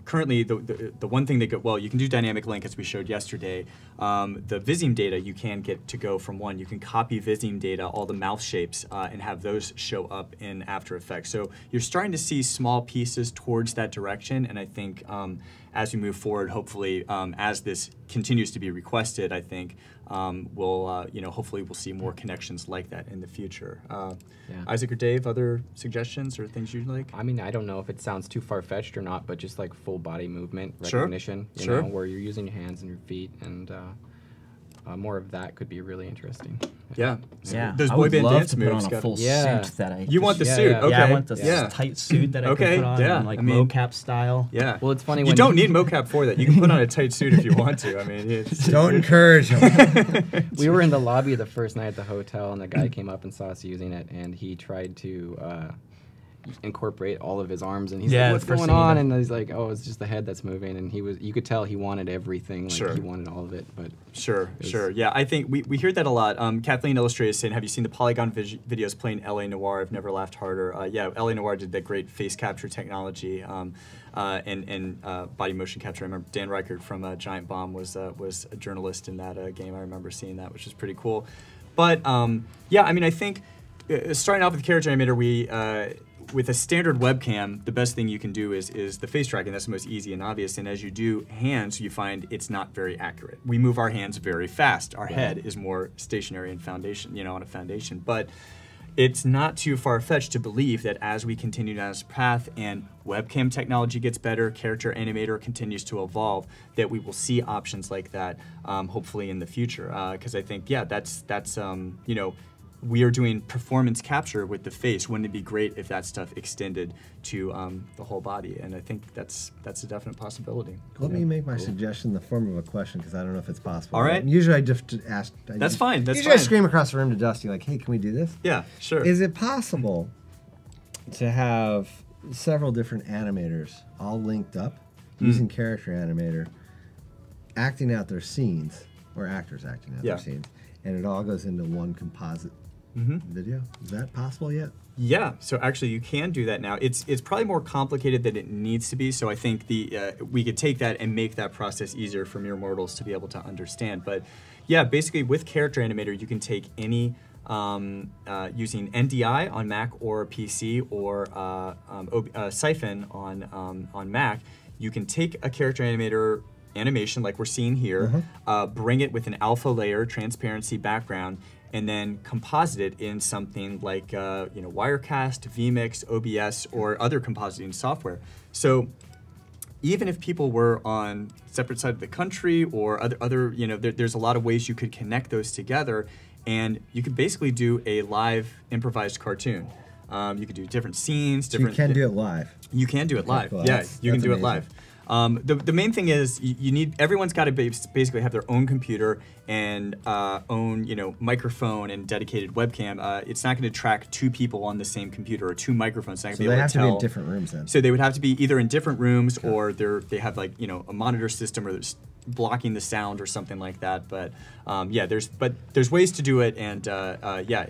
Currently, the one thing you can do dynamic link as we showed yesterday. The Visime data you can get to go from one. You can copy Visime data, all the mouth shapes, and have those show up in After Effects. So you're starting to see small pieces towards that direction, and I think as we move forward, hopefully, as this continues to be requested, I think hopefully we'll see more connections like that in the future. Isaac or Dave, other suggestions or things you'd like? I mean, I don't know if it sounds too far-fetched or not, but just like full body movement recognition, you know, where you're using your hands and your feet, and more of that could be really interesting. Yeah. Yeah. Those I boy would band love dance to put moves. on a full suit that I. You want the suit? Okay. Yeah, I want the tight suit that I could put on, mocap style. Yeah. Well, it's funny. You don't need mocap for that. You can put on a tight suit if you want to. I mean, don't encourage them. We were in the lobby the first night at the hotel, and the guy came up and saw us using it, and he tried to incorporate all of his arms, and he's like, "What's going on?" And he's like, "Oh, it's just the head that's moving." And you could tell he wanted everything, like he wanted all of it. But sure. Yeah, I think we hear that a lot. Kathleen Illustrator is saying, "Have you seen the Polygon videos playing LA Noire? I've never laughed harder." LA Noire did that great face capture technology and body motion capture. I remember Dan Reichert from Giant Bomb was a journalist in that game. I remember seeing that, which is pretty cool. But I mean, I think starting off with Character Animator, with a standard webcam, the best thing you can do is the face tracking. That's the most easy and obvious. And as you do hands, you find it's not very accurate. We move our hands very fast. Our head is more stationary and on a foundation. But it's not too far-fetched to believe that as we continue down this path and webcam technology gets better, Character Animator continues to evolve, that we will see options like that hopefully in the future. Because I think, that's we are doing performance capture with the face. Wouldn't it be great if that stuff extended to the whole body? And I think that's a definite possibility. Let me make my suggestion in the form of a question, because I don't know if it's possible. All right. Usually I just ask. That's fine. That's usually fine. I scream across the room to Dusty, like, hey, can we do this? Yeah, sure. Is it possible to have several different animators all linked up using Character Animator, acting out their scenes, or actors acting out their scenes, and it all goes into one composite video? Is that possible yet? Yeah, so actually you can do that now. It's probably more complicated than it needs to be, so I think we could take that and make that process easier for mere mortals to be able to understand. But yeah, basically with Character Animator, you can take any, using NDI on Mac or PC, or Siphon on Mac, you can take a Character Animator animation like we're seeing here, bring it with an alpha layer, transparency background, and then composite it in something like Wirecast, vMix, OBS, or other compositing software. So even if people were on separate sides of the country or other there's a lot of ways you could connect those together, and you could basically do a live improvised cartoon. You could do different scenes. So you can do it live. You can do it live. Cool. Yeah, you can do amazing. it live. The main thing is everyone's got to basically have their own computer and own microphone and dedicated webcam. It's not going to track two people on the same computer or two microphones. It's not So gonna they be able have to to be tell. in different rooms then. So they would have to be either in different rooms or they have like a monitor system or there's blocking the sound or something like that. But yeah, there's ways to do it, and yeah,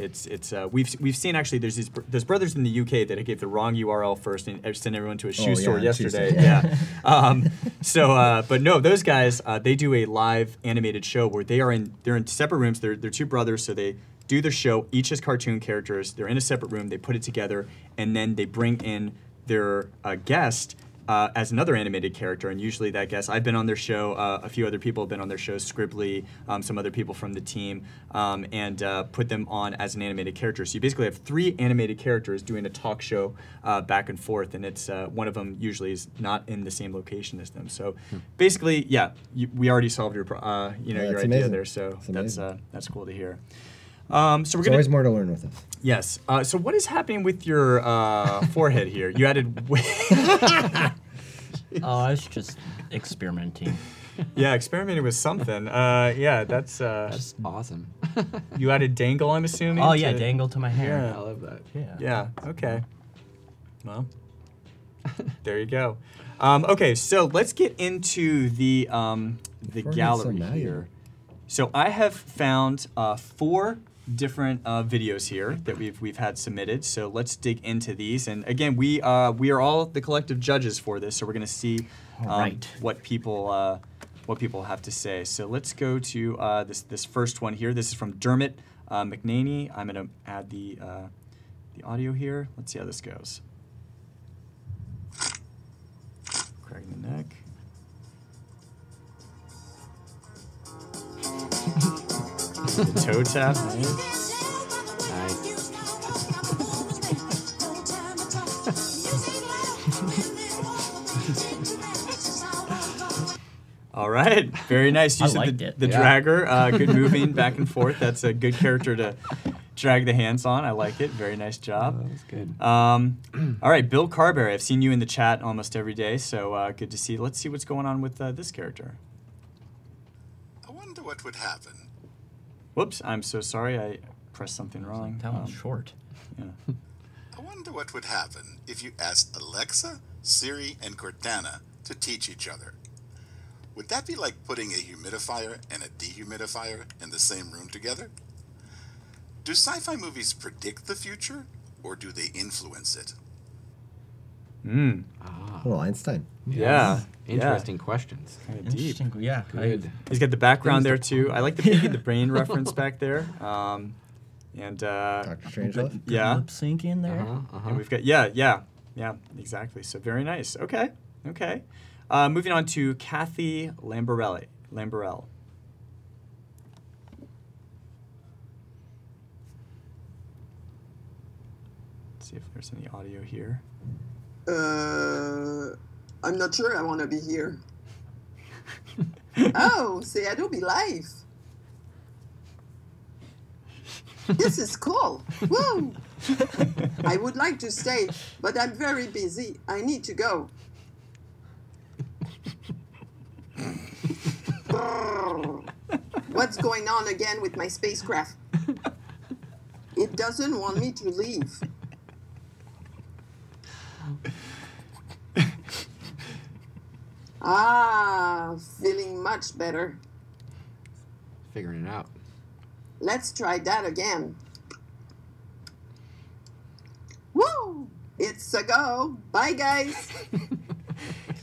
we've seen actually there's brothers in the UK that gave the wrong URL first and sent everyone to a shoe store yesterday. Yeah. But no, those guys they do a live animated show where they're in separate rooms. They're two brothers, so they do their show. Each has cartoon characters. They're in a separate room. They put it together, and then they bring in their guest as another animated character, and usually that guest, I've been on their show, a few other people have been on their show, Scribbly, some other people from the team, and put them on as an animated character. So you basically have 3 animated characters doing a talk show back and forth, and it's one of them usually is not in the same location as them. So basically, yeah, we already solved your your idea amazing. there. So that's cool to hear. So we're There's always more to learn with this. Yes. So what is happening with your forehead here? You added. Oh, I was just experimenting. Yeah, experimenting with something. Yeah, that's awesome. you added dangle, I'm assuming. Oh yeah, dangle to my hair. Yeah. I love that. Yeah. Yeah. Okay. Well, there you go. Okay, so let's get into the gallery here. So I have found 4 different videos here that we've had submitted. So let's dig into these. And again, we are all the collective judges for this. So we're going to see what people have to say. So let's go to this first one here. This is from Dermot McNaney. I'm going to add the audio here. Let's see how this goes. Cracking the neck. The toe tap. All right, very nice. You said the dragger, good moving back and forth. That's a good character to drag the hands on. I like it. Very nice job. Oh, that was good. All right, Bill Carberry. I've seen you in the chat almost every day, so good to see. Let's see what's going on with this character. I wonder what would happen. Whoops, I'm so sorry. I pressed something wrong. That one's short. Yeah. I wonder what would happen if you asked Alexa, Siri, and Cortana to teach each other. Would that be like putting a humidifier and a dehumidifier in the same room together? Do sci-fi movies predict the future, or do they influence it? Little Einstein. Yeah. Interesting questions. Kind of deep. Interesting. Yeah. Good. He's got the background there too. I like the Pinky the Brain reference back there. And Dr. Strangelove. yeah. Lip sync in there. And we've got yeah, exactly. So very nice. Okay. Moving on to Kathy Lambarelli. Let's see if there's any audio here. I'm not sure I want to be here. Oh, c'est Adobe Live. This is cool. Woo! I would like to stay, but I'm very busy. I need to go. What's going on again with my spacecraft? It doesn't want me to leave. Ah, feeling much better. Figuring it out. Let's try that again. Woo! It's a go. Bye, guys.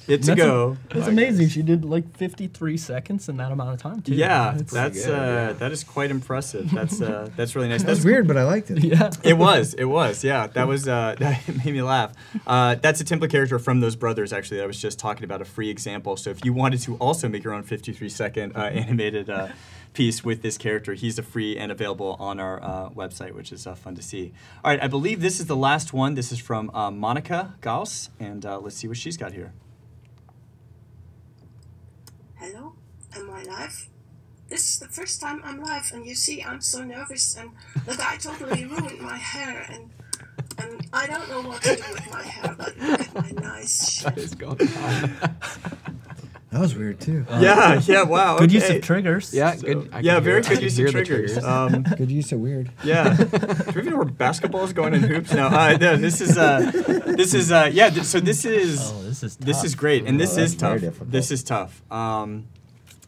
It's a go. It's amazing. She did like 53 seconds in that amount of time too. Yeah, It's- that is quite impressive. That's really nice. That's weird, but I liked it. yeah. It was. Yeah, that was that made me laugh. That's a template character from those brothers actually that I was just talking about, a free example. So if you wanted to also make your own 53-second animated piece with this character, he's a free and available on our website, which is fun to see. All right, I believe this is the last one. This is from Monica Gauss, and let's see what she's got here. Hello, am I live? This is the first time I'm live, and you see I'm so nervous, and the guy totally ruined my hair, and I don't know what to do with my hair, but look at my nice shit. What is going on? That was weird too. Yeah, wow. Good use okay. of triggers. Yeah, So- good. I yeah, can very hear- I good can use hear of the triggers. Good use of weird. Yeah. Do we even know where basketball is going in hoops? No, no, this is yeah. So this is Oh, this is this tough. is great, and this Oh, is that's very tough. difficult. This is tough.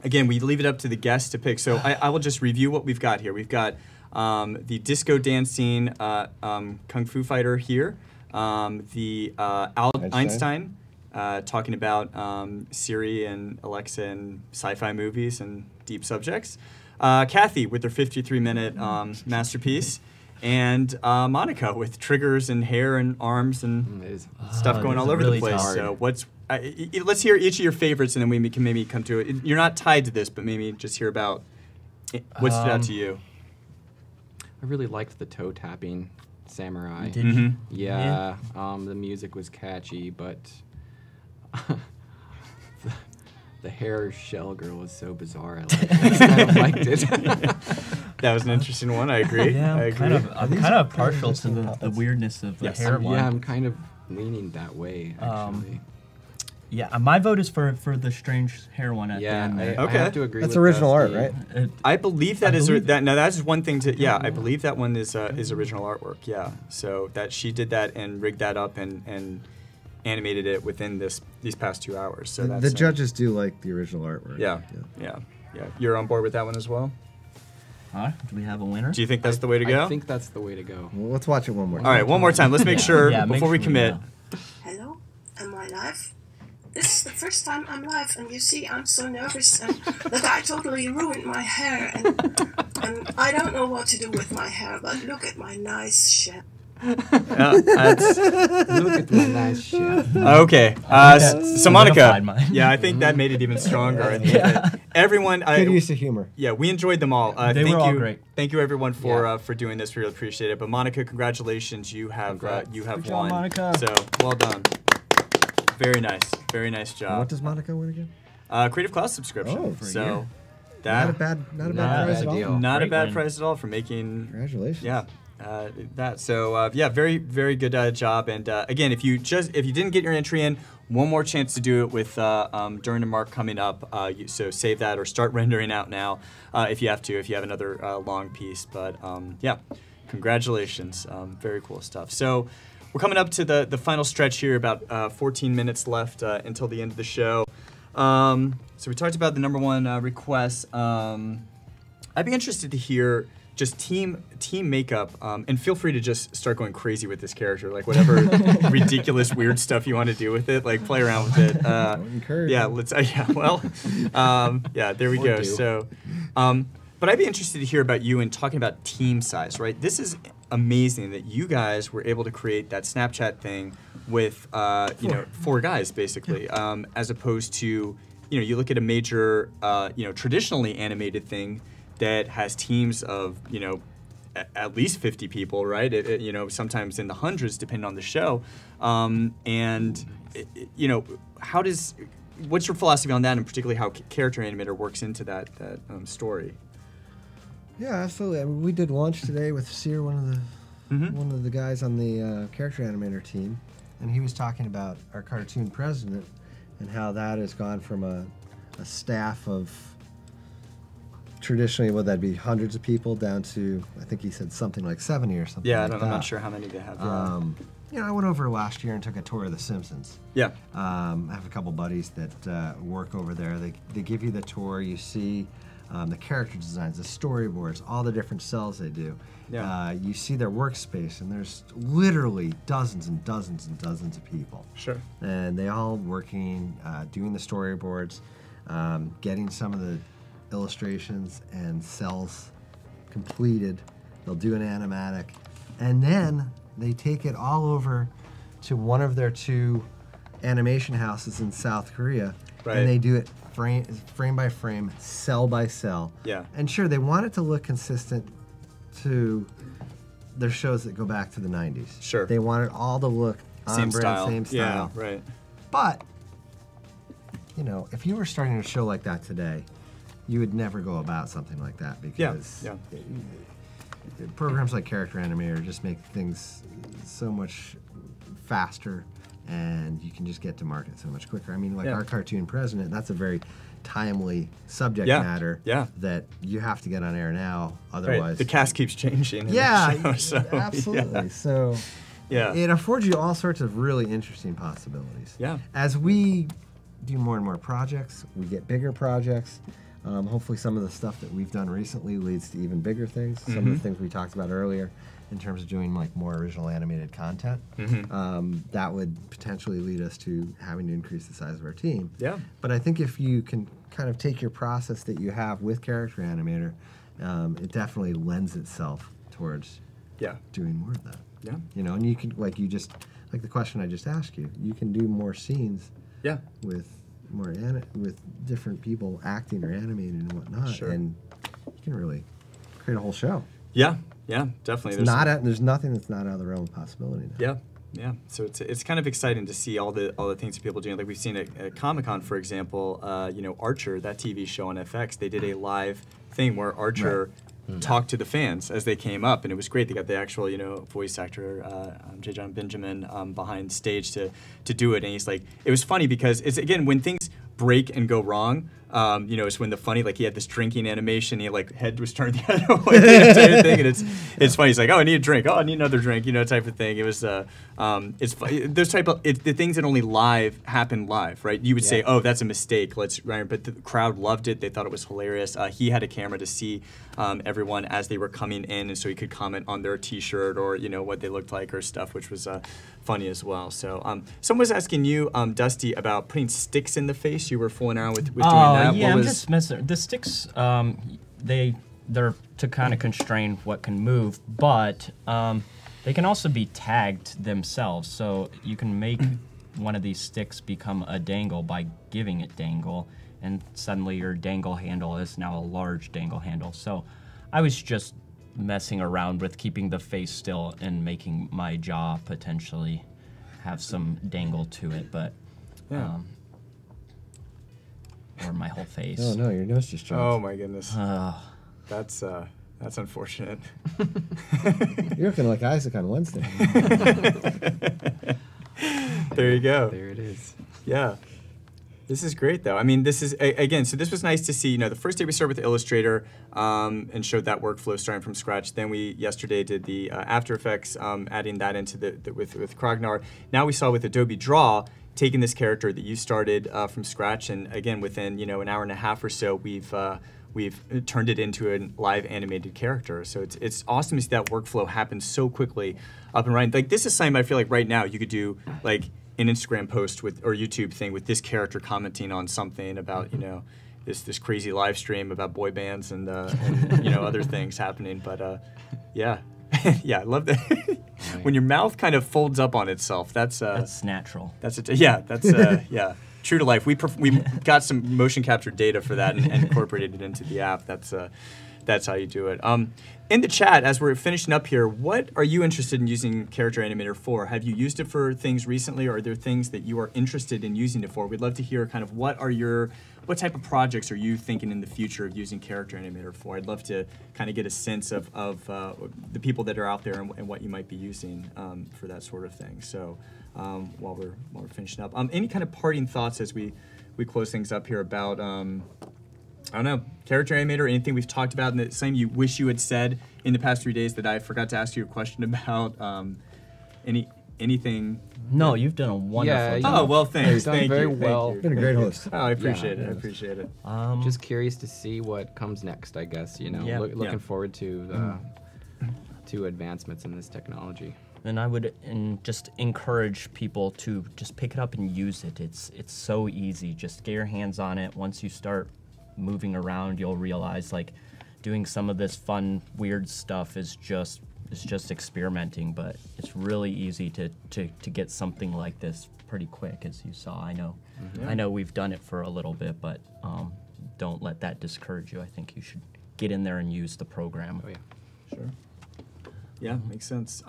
Again, we leave it up to the guests to pick. So I will just review what we've got here. We've got the disco dancing kung fu fighter here. The Einstein talking about Siri and Alexa and sci-fi movies and deep subjects. Kathy with her 53-minute masterpiece. And Monica with triggers and hair and arms and It is. stuff going this all is over really the place. tough. So let's hear each of your favorites, and then we can maybe come to it. You're not tied to this, but maybe just hear about what stood out to you. I really liked the toe tapping samurai. Did you? Yeah, the music was catchy, but the hair shell girl was so bizarre. I kind of liked it. That was an interesting one. I agree. Yeah, I I'm agree. kind of partial to the weirdness of the Yes. hair one. Yeah, I'm kind of leaning that way, actually. Yeah, my vote is for the strange hair one at the Yeah, end there. I Okay. have to agree That's with original art, Dusty. right? I believe that I is believe- that. Now that's one thing to. Yeah, I believe that one is original artwork. Yeah, so that she did that and rigged that up and animated it within these past 2 hours. So that's The judges do like the original artwork. Yeah. You're on board with that one as well. All right, do we have a winner? Do you think that's the way to go? I think that's the way to go. Well, let's watch it one more All time. right, one more time. Let's make sure Yeah, make before we sure commit. know. Hello, am I live? This is the first time I'm live, and you see I'm so nervous, and the guy totally ruined my hair, and I don't know what to do with my hair, but look at my nice shit. That's, Look at my nice shit. okay. So Monica, Solidified mine. yeah, I think that made it even stronger. I think that everyone, Good use of humor. yeah, we enjoyed them all. They thank were all you, great. Thank you everyone for Yeah. for doing this. We really appreciate it. But Monica, congratulations, you have Congrats. you have Good job, won. Monica. So well done. Very nice What job. does Monica win again? Creative Cloud subscription. Oh, for a so year. that Not a bad Not price a at all. deal. not a Great bad win. price at all for making. Congratulations. Yeah, that. So yeah, very good job. And again, if you didn't get your entry in, one more chance to do it with during the mark coming up. So save that or start rendering out now if you have to. If you have another long piece, but yeah, congratulations. Very cool stuff. So we're coming up to the final stretch here. About 14 minutes left until the end of the show. So we talked about the number one request. I'd be interested to hear just team makeup, and feel free to just start going crazy with this character, like whatever ridiculous weird stuff you want to do with it, like play around with it. encourage Yeah, it. let's. Yeah, well, yeah, there we Or go. do. So, but I'd be interested to hear about you and talking about team size, right? This is amazing that you guys were able to create that Snapchat thing with 4 guys basically, as opposed to you look at a major traditionally animated thing that has teams of at least 50 people, right? Sometimes in the hundreds, depending on the show. What's your philosophy on that, and particularly how Character Animator works into that story? Yeah, absolutely. I mean, we did lunch today with Sear, one of the guys on the Character Animator team, and he was talking about our cartoon president and how that has gone from a staff of traditionally, would that be hundreds of people, down to, I think he said something like 70 or something. Yeah, like I'm not sure how many they have. Yeah. You know, I went over last year and took a tour of The Simpsons. Yeah. I have a couple buddies that work over there. They give you the tour. You see the character designs, the storyboards, all the different cells they do. Yeah. You see their workspace, and there's literally dozens and dozens and dozens of people. Sure. And they all working, doing the storyboards, getting some of the illustrations and cells completed. They'll do an animatic, and then they take it all over to one of their 2 animation houses in South Korea, Right. and they do it frame by frame, cell by cell. Yeah. And sure, they want it to look consistent to their shows that go back to the 90s. Sure. They want it all to look Same on brand, style. same style. Yeah, right. But, you know, if you were starting a show like that today, you would never go about something like that, because Yeah. programs like Character Animator just make things so much faster, and you can just get to market so much quicker. I mean, like our cartoon president, that's a very timely subject matter that you have to get on air now, otherwise... Right. The cast keeps changing. In Yeah, the show, so, absolutely. Yeah. So it affords you all sorts of really interesting possibilities. Yeah. As we do more and more projects, we get bigger projects. Hopefully some of the stuff that we've done recently leads to even bigger things. Some of the things we talked about earlier in terms of doing like more original animated content, that would potentially lead us to having to increase the size of our team. Yeah. But I think if you can kind of take your process that you have with Character Animator, it definitely lends itself towards doing more of that. Yeah. You know, and you can, like the question I just asked you, you can do more scenes with with different people acting or animating and whatnot, and you can really create a whole show. Yeah, definitely. There's nothing that's not out of the realm of possibility now. Yeah. So it's kind of exciting to see all the things that people are doing. Like we've seen at Comic-Con, for example, Archer, that TV show on FX, they did a live thing where Archer talked to the fans as they came up, and it was great. They got the actual, voice actor, J. John Benjamin, behind stage to do it, and he's like, it was funny because it's, again, when things break and go wrong, it's when the funny, like he had this drinking animation, he like head was turned the other way, the entire thing, and it's funny. He's like, oh, I need a drink. Oh, I need another drink, type of thing. It was, it's those type of the things that only happen live, right? You would say, oh, that's a mistake. But the crowd loved it. They thought it was hilarious. He had a camera to see everyone as they were coming in, and so he could comment on their T-shirt or what they looked like or stuff, which was funny as well. So someone was asking you, Dusty, about putting sticks in the face. You were fooling around with doing that. Yeah, I'm just messing. The sticks, they're to kind of constrain what can move, but they can also be tagged themselves. So you can make one of these sticks become a dangle by giving it dangle, and suddenly your dangle handle is now a large dangle handle. So I was just messing around with keeping the face still and making my jaw potentially have some dangle to it, but or my whole face. Oh no, your nose just jumped. Oh my goodness. That's unfortunate. You're looking like Isaac on Wednesday. There you go. There it is. Yeah. This is great, though. I mean, this is, again, so this was nice to see. The first day we started with Illustrator and showed that workflow starting from scratch. Then we, yesterday, did the After Effects, adding that into with Krognar. Now we saw with Adobe Draw, taking this character that you started from scratch, and again, within, an hour and a half or so, we've turned it into a live animated character. So it's awesome to see that workflow happen so quickly up and running. Like, this is something I feel like right now you could do, like, an Instagram post or YouTube thing with this character commenting on something about this crazy live stream about boy bands and other things happening. But yeah, I love that. When your mouth kind of folds up on itself, that's natural. That's true to life. We got some motion capture data for that and incorporated it into the app. that's how you do it. In the chat, as we're finishing up here, what are you interested in using Character Animator for? Have you used it for things recently, or are there things that you are interested in using it for? We'd love to hear kind of what type of projects are you thinking in the future of using Character Animator for? I'd love to kind of get a sense of the people that are out there and what you might be using for that sort of thing. So while we're finishing up, any kind of parting thoughts as we close things up here about I don't know, Character Animator, anything we've talked about, and something you wish you had said in the past 3 days that I forgot to ask you a question about? Anything? No, you've done a wonderful job. Oh, well, thanks. You've done very well. You've been a great host. Oh, I appreciate it. I appreciate it. Just curious to see what comes next, I guess. You know, looking forward to to advancements in this technology. And I would just encourage people to just pick it up and use it. It's so easy. Just get your hands on it. Once you start moving around, you'll realize like doing some of this fun, weird stuff is just experimenting. But it's really easy to get something like this pretty quick, as you saw. I know we've done it for a little bit, but don't let that discourage you. I think you should get in there and use the program. Oh yeah, sure. Yeah, makes sense.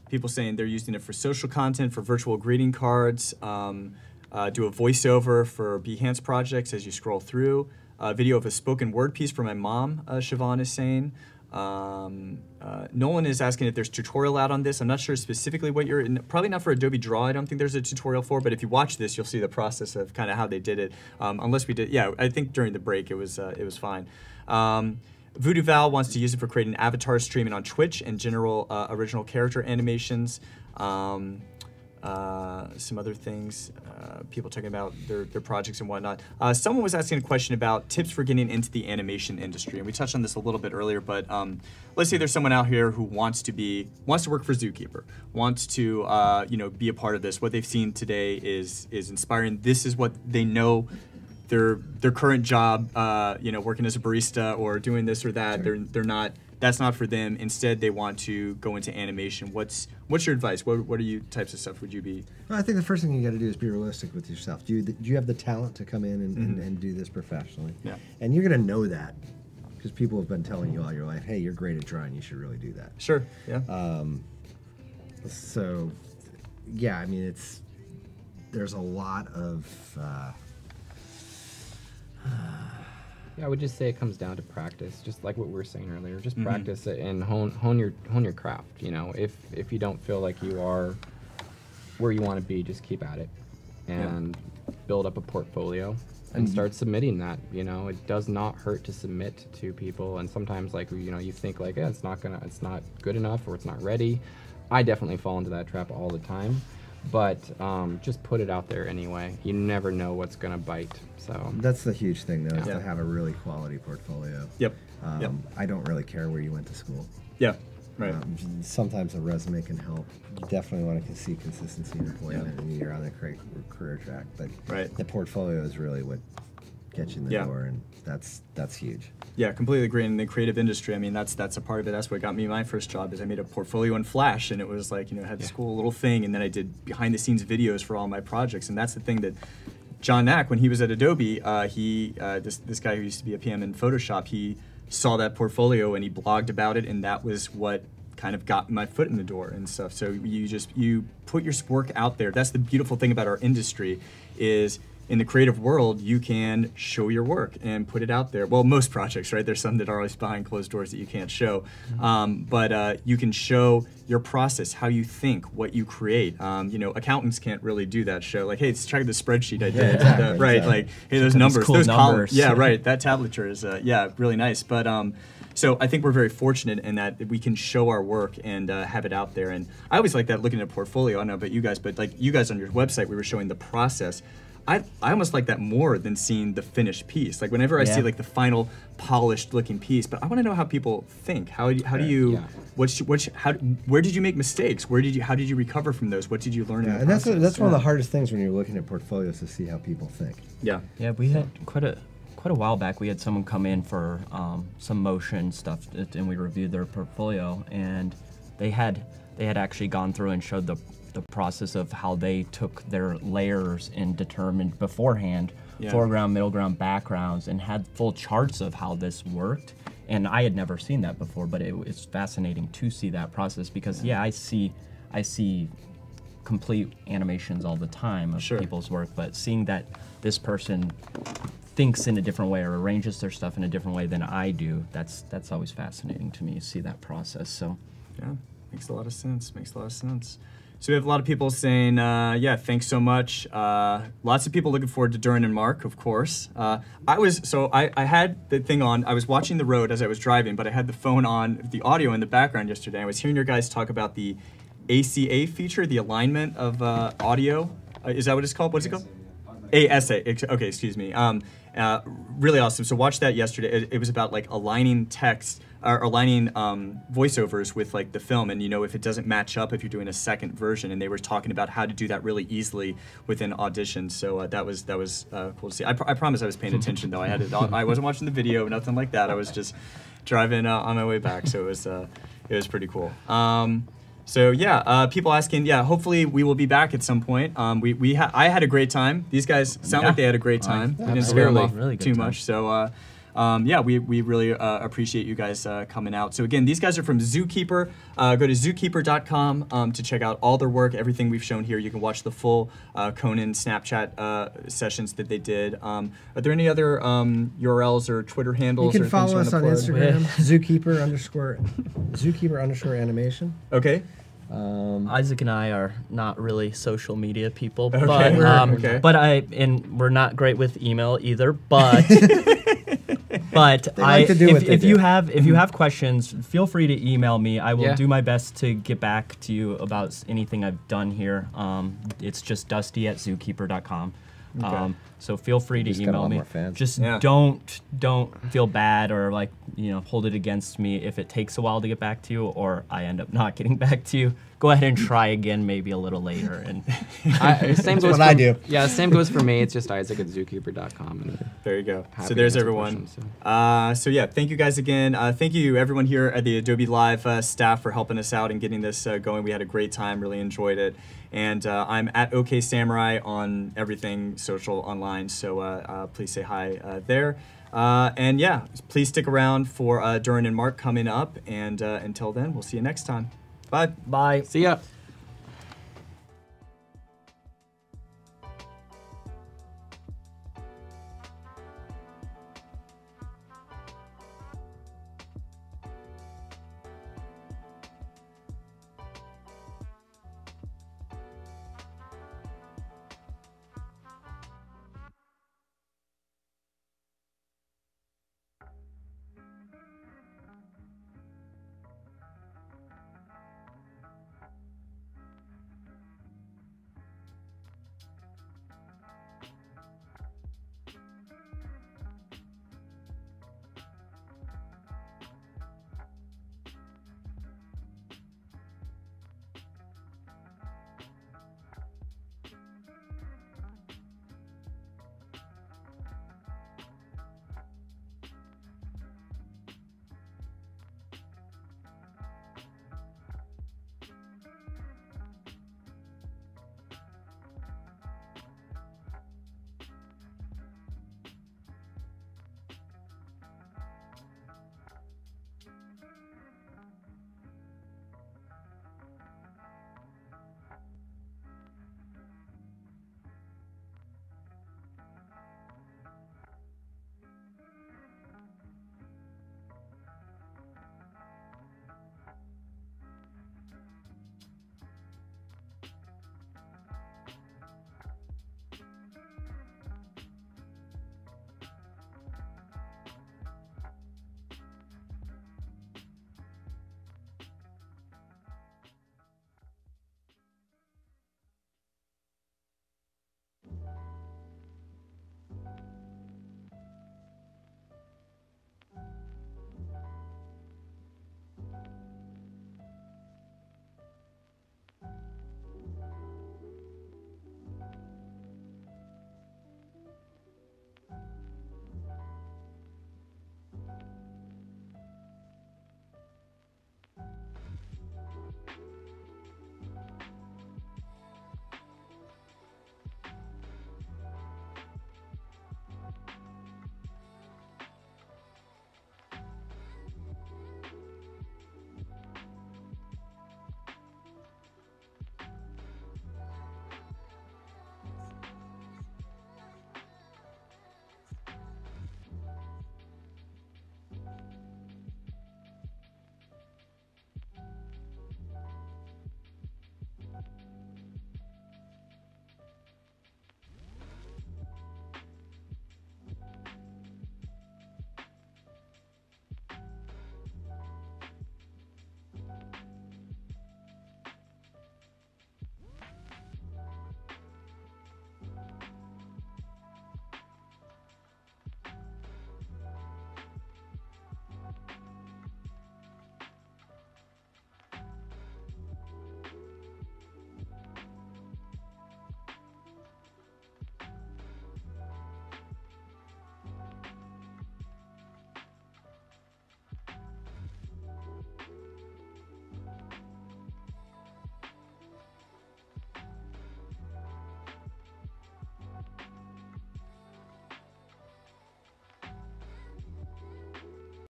People saying they're using it for social content, for virtual greeting cards, do a voiceover for Behance projects as you scroll through, a video of a spoken word piece for my mom, Siobhan is saying. Nolan is asking if there's tutorial out on this. I'm not sure specifically what you're, probably not for Adobe Draw, I don't think there's a tutorial for, but if you watch this, you'll see the process of kind of how they did it. Unless we did, yeah, I think during the break it was fine. Voodoo Val wants to use it for creating avatar streaming on Twitch and general original character animations. Some other things, people talking about their projects and whatnot. Someone was asking a question about tips for getting into the animation industry, and we touched on this a little bit earlier, but let's say there's someone out here who wants to work for Zookeeper, wants to be a part of this. What they've seen today is inspiring. This is what they know. Their current job, working as a barista or doing this or that, sure. They're not. That's not for them. Instead, they want to go into animation. What's your advice? What are you types of stuff would you be? Well, I think the first thing you got to do is be realistic with yourself. Do you have the talent to come in and do this professionally? Yeah. And you're going to know that because people have been telling you all your life, hey, you're great at drawing. You should really do that. Sure. Yeah. So, yeah, I mean, there's a lot of. Yeah, I would just say it comes down to practice, just like what we were saying earlier. Just practice it and hone your craft. You know, if you don't feel like you are where you want to be, just keep at it and build up a portfolio and start submitting that. You know, it does not hurt to submit to people. And sometimes, like you think like, it's not good enough or it's not ready. I definitely fall into that trap all the time. But just put it out there anyway. You never know what's going to bite. So that's the huge thing, though, is to have a really quality portfolio. Yep. I don't really care where you went to school. Yeah. Right. Sometimes a resume can help. You definitely want to see consistency in employment, and you're on the career track. But the portfolio is really what gets you in the door, and that's huge. Yeah, completely agree. In the creative industry, I mean, that's a part of it. That's what got me my first job. Is I made a portfolio in Flash, and it was like I had this cool little thing, and then I did behind-the-scenes videos for all my projects, and that's the thing that John Knack, when he was at Adobe, this guy who used to be a PM in Photoshop, he saw that portfolio and he blogged about it, and that was what kind of got my foot in the door and stuff. So you put your work out there. That's the beautiful thing about our industry is. In the creative world, you can show your work and put it out there. Well, most projects, right? There's some that are always behind closed doors that you can't show. But you can show your process, how you think, what you create. Accountants can't really do that show. Like, hey, let's check the spreadsheet I did. Right, exactly. Like, hey, those numbers, cool those numbers. columns. Yeah, right, that tablature is, really nice. But so I think we're very fortunate in that we can show our work and have it out there. And I always like that looking at a portfolio. I don't know about you guys, but like you guys on your website, we were showing the process. I almost like that more than seeing the finished piece. Like whenever I see like the final polished looking piece, but I want to know how people think. How do you? Where did you make mistakes? How did you recover from those? What did you learn? In the process? That's one of the hardest things when you're looking at portfolios to see how people think. Yeah, we had quite a while back. We had someone come in for some motion stuff, and we reviewed their portfolio, and they had actually gone through and showed the process of how they took their layers and determined beforehand foreground, middle ground, backgrounds, and had full charts of how this worked. and I had never seen that before, but it's fascinating to see that process because I see complete animations all the time of people's work, but seeing that this person thinks in a different way or arranges their stuff in a different way than I do, that's always fascinating to me to see that process. So yeah, makes a lot of sense. Makes a lot of sense. So we have a lot of people saying, yeah, thanks so much. Lots of people looking forward to Durin and Mark, of course. I had the thing on. I was watching the road as I was driving, but I had the phone on, the audio in the background yesterday. I was hearing your guys talk about the ACA feature, the alignment of audio. Is that what it's called? What's it called? ASA. Okay, excuse me. Really awesome. So watched that yesterday. It was about like aligning text or aligning voiceovers with like the film, and if it doesn't match up if you're doing a second version, and they were talking about how to do that really easily within Audition. So that was cool to see. I promise I was paying attention though. I wasn't watching the video, nothing like that. I was just driving on my way back. So it was pretty cool. So yeah, people asking, yeah, hopefully we will be back at some point. I had a great time. These guys sound like they had a great time. They didn't scare them off too much. So yeah, we really appreciate you guys coming out. So again, these guys are from Zookeeper. Go to zookeeper.com to check out all their work, everything we've shown here. You can watch the full Conan Snapchat sessions that they did. Are there any other URLs or Twitter handles? You can or follow us on Instagram, Zookeeper Zookeeper_animation. Okay. Isaac and I are not really social media people, Okay. but we're not great with email either. But if you have questions, feel free to email me. I will do my best to get back to you about anything I've done here. It's just dusty@zookeeper.com. Okay. So feel free to email me. Just don't feel bad or like hold it against me if it takes a while to get back to you or I end up not getting back to you. Go ahead and try again, maybe a little later. And same goes what I do. Yeah, same goes for me. It's just Isaac@zookeeper.com. There you go. So there's everyone. So yeah, thank you guys again. Thank you everyone here at the Adobe Live staff for helping us out and getting this going. We had a great time, really enjoyed it. And I'm at OK Samurai on everything social online. So please say hi there. And yeah, please stick around for Durin and Mark coming up. And until then, we'll see you next time. Bye. Bye. See ya.